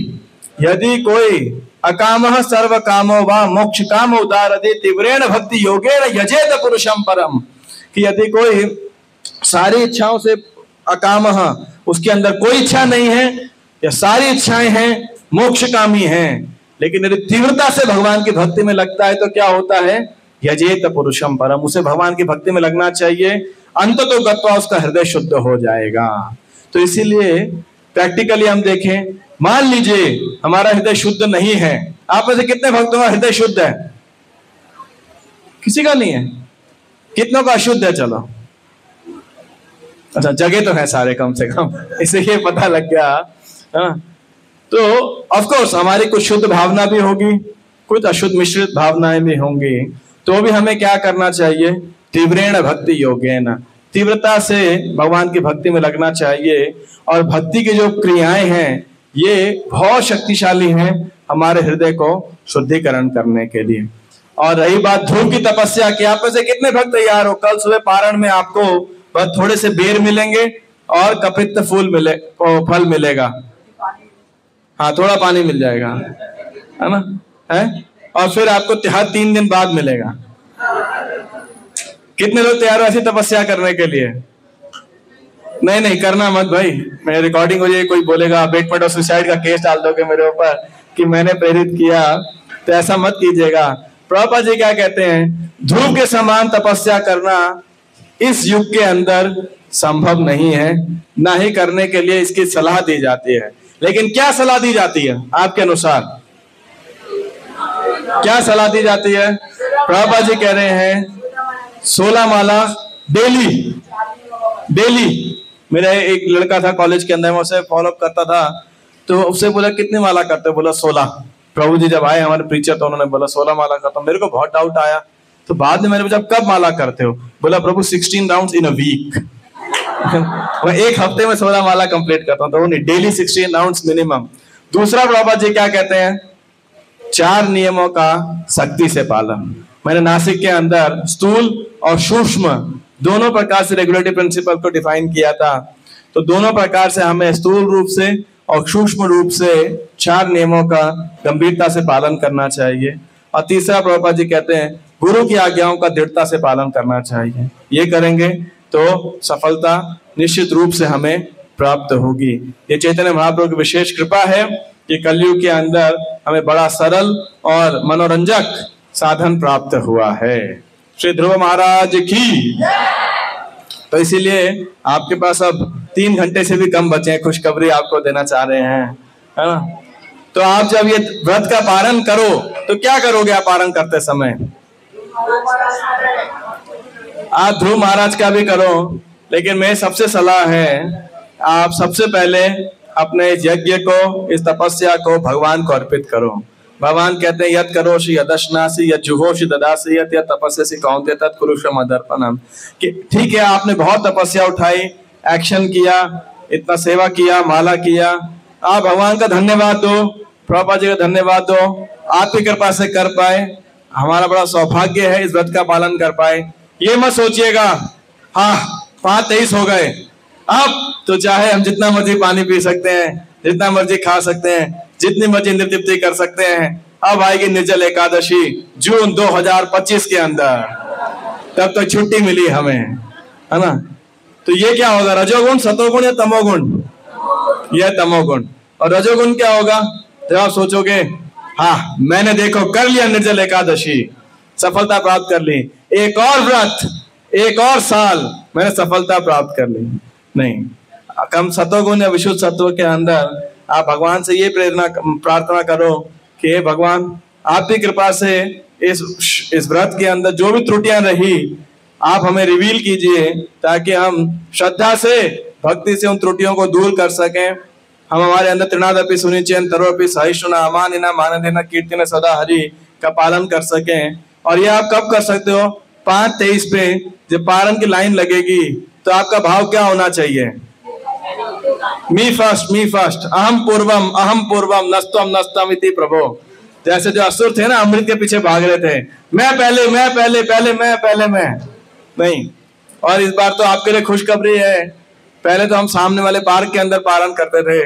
Speaker 1: यदि कोई अकामः सर्व कामो वा मोक्ष काम उदारदे तीव्रेण भक्ति योगेन यजेत पुरुषम परम, कि यदि कोई सारी इच्छाओं से अकामः, उसके अंदर कोई इच्छा नहीं है, या सारी इच्छाएं हैं, मोक्षकामी हैं, लेकिन यदि तीव्रता से भगवान की भक्ति में लगता है तो क्या होता है? यजेत पुरुषम परम, उसे भगवान की भक्ति में लगना चाहिए, अंततो गत्वा उसका हृदय शुद्ध हो जाएगा। तो इसीलिए प्रैक्टिकली हम देखें, मान लीजिए हमारा हृदय शुद्ध नहीं है, आप में से कितने भक्तों का हृदय शुद्ध है? किसी का नहीं है। कितनों का अशुद्ध है? चलो अच्छा, जगह तो है सारे कम से कम, इससे ये पता लग गया। हाँ, तो ऑफ कोर्स हमारी कुछ शुद्ध भावना भी होगी, कुछ अशुद्ध मिश्रित भावनाएं भी होंगी, तो भी हमें क्या करना चाहिए? तीव्रेण भक्ति योगेन, तीव्रता से भगवान की भक्ति में लगना चाहिए। और भक्ति की जो क्रियाएं हैं ये बहुत शक्तिशाली हैं हमारे हृदय को शुद्धिकरण करने के लिए। और रही बात ध्रुव की तपस्या की, आप में से कितने भक्त तैयार हो? कल सुबह पारण में आपको बस थोड़े से बेर मिलेंगे और कपित्त फल मिलेगा। हाँ, थोड़ा पानी मिल जाएगा, है ना, है? और फिर आपको हर 3 दिन बाद मिलेगा। कितने लोग तैयार हो ऐसी तपस्या करने के लिए? नहीं करना मत भाई, मेरी रिकॉर्डिंग हो जाएगी, कोई बोलेगा अबेटमेंट और सुसाइड का केस डाल दोगे मेरे ऊपर कि मैंने प्रेरित किया, तो ऐसा मत कीजिएगा। प्रभुपाद जी क्या कहते हैं? ध्रुव के समान तपस्या करना इस युग के अंदर संभव नहीं है, ना ही करने के लिए इसकी सलाह दी जाती है। लेकिन क्या सलाह दी जाती है आपके अनुसार? क्या सलाह दी जाती है? प्रभुपाद जी कह रहे हैं 16 माला डेली। मेरा एक लड़का था कॉलेज के अंदर, मैं उसे फॉलो करता था, तो उससे बोला कितनी माला करते हो? बोला 16। प्रभु जी जब आए हमारे प्रीचर तो उन्होंने बोला 16 माला करता हूं। मेरे को बहुत डाउट आया, तो बाद में मैंने पूछा कब माला करते हो? बोला प्रभु 16 राउंड्स इन अ वीक। मैं एक हफ्ते में 16 माला कंप्लीट करता हूं, तो नहीं, डेली 16 राउंड्स मिनिमम। दूसरा प्रभुपाद जी क्या कहते हैं? 4 नियमों का सख्ती से पालन। मैंने नासिक के अंदर स्थूल और सूक्ष्म दोनों प्रकार से रेगुलेटरी प्रिंसिपल को डिफाइन किया था। तो दोनों प्रकार से हमें स्थूल रूप से और सूक्ष्म रूप से 4 नियमों का गंभीरता से पालन करना चाहिए। और तीसरा प्रभुपाद जी कहते हैं गुरु की आज्ञाओं का दृढ़ता से पालन करना चाहिए। ये करेंगे तो सफलता निश्चित रूप से हमें प्राप्त होगी। ये चैतन्य महाप्रभु की विशेष कृपा है कि कलयुग के अंदर हमें बड़ा सरल और मनोरंजक साधन प्राप्त हुआ है। श्री ध्रुव महाराज की। तो इसीलिए आपके पास अब 3 घंटे से भी कम बचे हैं, खुशखबरी आपको देना चाह रहे हैं, है ना। तो आप जब ये व्रत का पालन करो तो क्या करोगे आप पालन करते समय? आप ध्रुव महाराज का भी करो, लेकिन मेरी सबसे सलाह है आप सबसे पहले अपने इस यज्ञ को, इस तपस्या को भगवान को अर्पित करो। भगवान कहते हैं यत् करोषि यदश्नासि यत् जुहोषि ददासि यत् तपस्यसि कौन्तेय तत् कुरुष्व मदर्पणम्। कि ठीक है, आपने बहुत तपस्या उठाई, एक्शन किया, इतना सेवा किया, माला किया, आप भगवान का धन्यवाद दो, प्रभुपाद जी का धन्यवाद दो, आपकी कृपा से कर पाए, हमारा बड़ा सौभाग्य है इस व्रत का पालन कर पाए। ये मत सोचिएगा हाँ 5:23 हो गए, अब तो चाहे हम जितना मर्जी पानी पी सकते हैं, जितना मर्जी खा सकते हैं, जितनी मर्जी इंद्र तृप्ति कर सकते हैं। अब आएगी निर्जल एकादशी जून 2025 के अंदर, तब तक छुट्टी मिली हमें, है ना। तो ये क्या होगा, रजोगुण, सतोगुण या तमोगुण? यह तमोगुण। और रजोगुण क्या होगा? जब आप सोचोगे हाँ मैंने देखो कर लिया निर्जल एकादशी, सफलता प्राप्त कर ली, एक और व्रत, एक और साल, मैंने सफलता प्राप्त कर ली। नहीं, कम सतोगुण या विशुद्ध सत्व के अंदर आप भगवान से ये प्रार्थना करो कि हे भगवान, आपकी कृपा से इस व्रत के अंदर जो भी त्रुटियां रही आप हमें रिवील कीजिए, ताकि हम श्रद्धा से, भक्ति से उन त्रुटियों को दूर कर सकें। हम हमारे अंदर त्रिनादपि सुनिचयन तरोपि सहिष्णुना अमानिना मानदेना कीर्तिना सदा हरि का पालन कर सकें। और ये आप कब कर सकते हो? 5:23 पे जब पारण की लाइन लगेगी तो आपका भाव क्या होना चाहिए? मी फर्स्ट, अहम पूर्वम नस्तम नस्तम इति प्रभो। जैसे जो असुर थे ना, अमृत के पीछे भाग रहे थे, मैं पहले नहीं। और इस बार तो आपके लिए खुशखबरी है, पहले तो हम सामने वाले पार्क के अंदर पारण करते थे,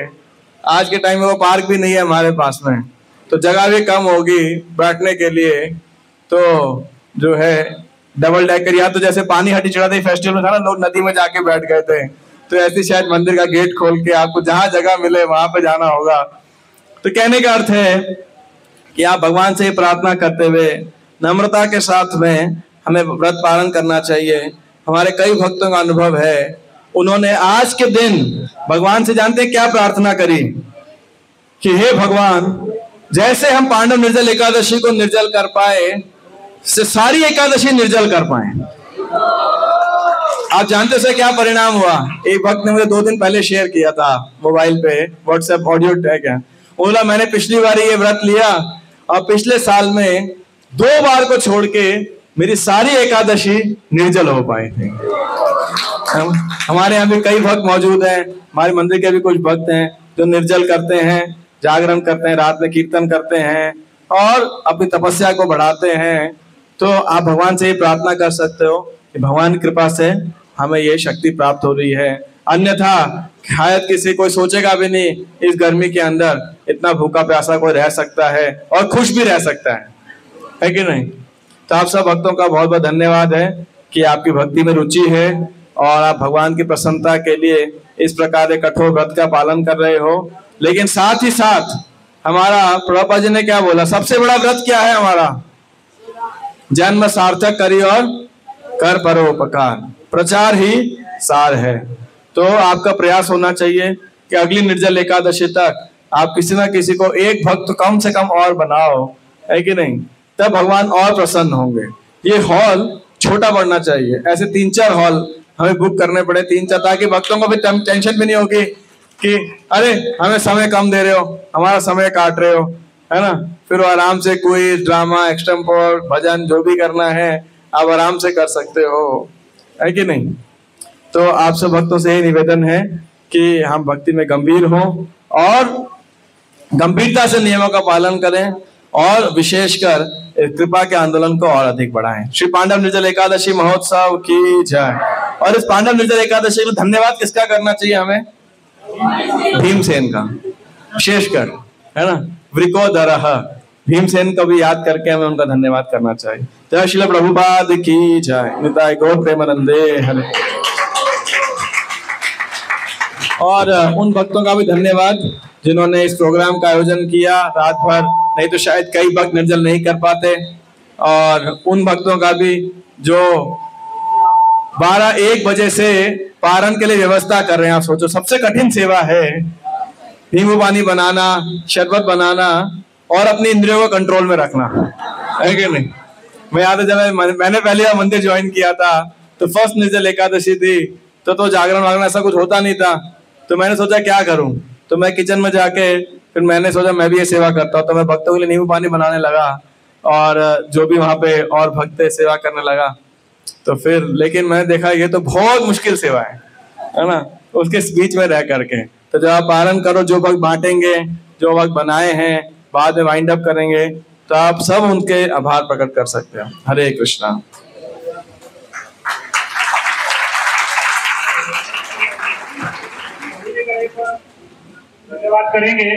Speaker 1: आज के टाइम में वो पार्क भी नहीं है हमारे पास में, तो जगह भी कम होगी बैठने के लिए। तो जो है डबल डेकर, या तो जैसे पानी हटी चढ़ाते फेस्टिवल में था ना, लोग नदी में जाके बैठ गए थे, तो ऐसी शायद मंदिर का गेट खोल के आपको जहां जगह मिले वहां पे जाना होगा। तो कहने का अर्थ है कि आप भगवान से प्रार्थना करते हुए नम्रता के साथ में हमें व्रत पालन करना चाहिए। हमारे कई भक्तों का अनुभव है, उन्होंने आज के दिन भगवान से जानते हैं क्या प्रार्थना करी कि हे भगवान, जैसे हम पांडव निर्जल एकादशी को निर्जल कर पाए, से सारी एकादशी निर्जल कर पाए। आप जानते से क्या परिणाम हुआ? एक भक्त ने मुझे 2 दिन पहले शेयर किया था मोबाइल पे, व्हाट्सएप ऑडियो टैग है, बोला मैंने पिछली बार ये व्रत लिया और पिछले साल में 2 बार को छोड़ के मेरी सारी एकादशी निर्जल हो पाई थी। हमारे यहाँ भी कई भक्त मौजूद हैं, हमारे मंदिर के भी कुछ भक्त हैं जो निर्जल करते हैं, जागरण करते हैं, रात में कीर्तन करते हैं और अपनी तपस्या को बढ़ाते हैं। तो आप भगवान से ये प्रार्थना कर सकते हो कि भगवान की कृपा से हमें ये शक्ति प्राप्त हो रही है। अन्यथा शायद किसी कोई सोचेगा भी नहीं इस गर्मी के अंदर इतना भूखा प्यासा कोई रह सकता है और खुश भी रह सकता है कि नहीं। तो आप सब भक्तों का बहुत बहुत धन्यवाद है कि आपकी भक्ति में रुचि है और आप भगवान की प्रसन्नता के लिए इस प्रकार के कठोर व्रत का पालन कर रहे हो। लेकिन साथ ही साथ हमारा प्रभुपाद जी ने क्या बोला, सबसे बड़ा व्रत क्या है हमारा? जन्म सार्थक करी और कर परोपकार, प्रचार ही सार है। तो आपका प्रयास होना चाहिए कि अगली निर्जल एकादशी तक आप किसी ना किसी को एक भक्त कम से कम और बनाओ, है कि नहीं, तब भगवान और प्रसन्न होंगे। ये हॉल छोटा बढ़ना चाहिए, ऐसे 3-4 हॉल हमें बुक करने पड़े, 3-4, ताकि भक्तों को भी टेंशन भी नहीं होगी कि अरे हमें समय कम दे रहे हो, हमारा समय काट रहे हो, है ना। फिर वो आराम से कोई ड्रामा, एक्सटेम्पोर, भजन जो भी करना है आप आराम से कर सकते हो, है कि नहीं। तो आप सब भक्तों से यही निवेदन है कि हम भक्ति में गंभीर हों और गंभीरता से नियमों का पालन करें और विशेषकर कृपा के आंदोलन को और अधिक बढ़ाएं। श्री पांडव निर्जल एकादशी महोत्सव की जय। और इस पांडव निर्जल एकादशी में धन्यवाद किसका करना चाहिए हमें? भीमसेन का विशेषकर, है ना। वृकोदरः, भीमसेन को भी याद करके हमें उनका धन्यवाद करना चाहिए। जय श्रील प्रभुपाद की जय। निताय गौर प्रेमानंदे हरे। और उन भक्तों का भी धन्यवाद जिन्होंने इस प्रोग्राम का आयोजन किया रात भर, नहीं तो शायद कई भक्त निर्जल नहीं कर पाते। और उन भक्तों का भी जो 12-1 बजे से पारण के लिए व्यवस्था कर रहे हैं। आप सोचो, सबसे कठिन सेवा है नींबू पानी बनाना, शरबत बनाना और अपनी इंद्रियों को कंट्रोल में रखना, है कि नहीं? मैं याद है जब मैंने पहली बार मंदिर ज्वाइन किया था तो फर्स्ट निर्जल एकादशी थी, तो जागरण वागरण ऐसा कुछ होता नहीं था। तो मैंने सोचा क्या करूं, तो मैं किचन में जाके फिर मैंने सोचा मैं भी ये सेवा करता हूँ। तो मैं भक्तों के लिए नींबू पानी बनाने लगा और जो भी वहां पे और भक्त सेवा करने लगा। तो फिर लेकिन मैंने देखा ये तो बहुत मुश्किल सेवा है ना, उसके बीच में रह करके। तो जब आप पारण करो, जो भक्त बांटेंगे, जो भक्त बनाए हैं, बाद में वाइंड अप करेंगे, तो आप सब उनके आभार प्रकट कर सकते हो। हरे कृष्णा।
Speaker 2: धन्यवाद करेंगे।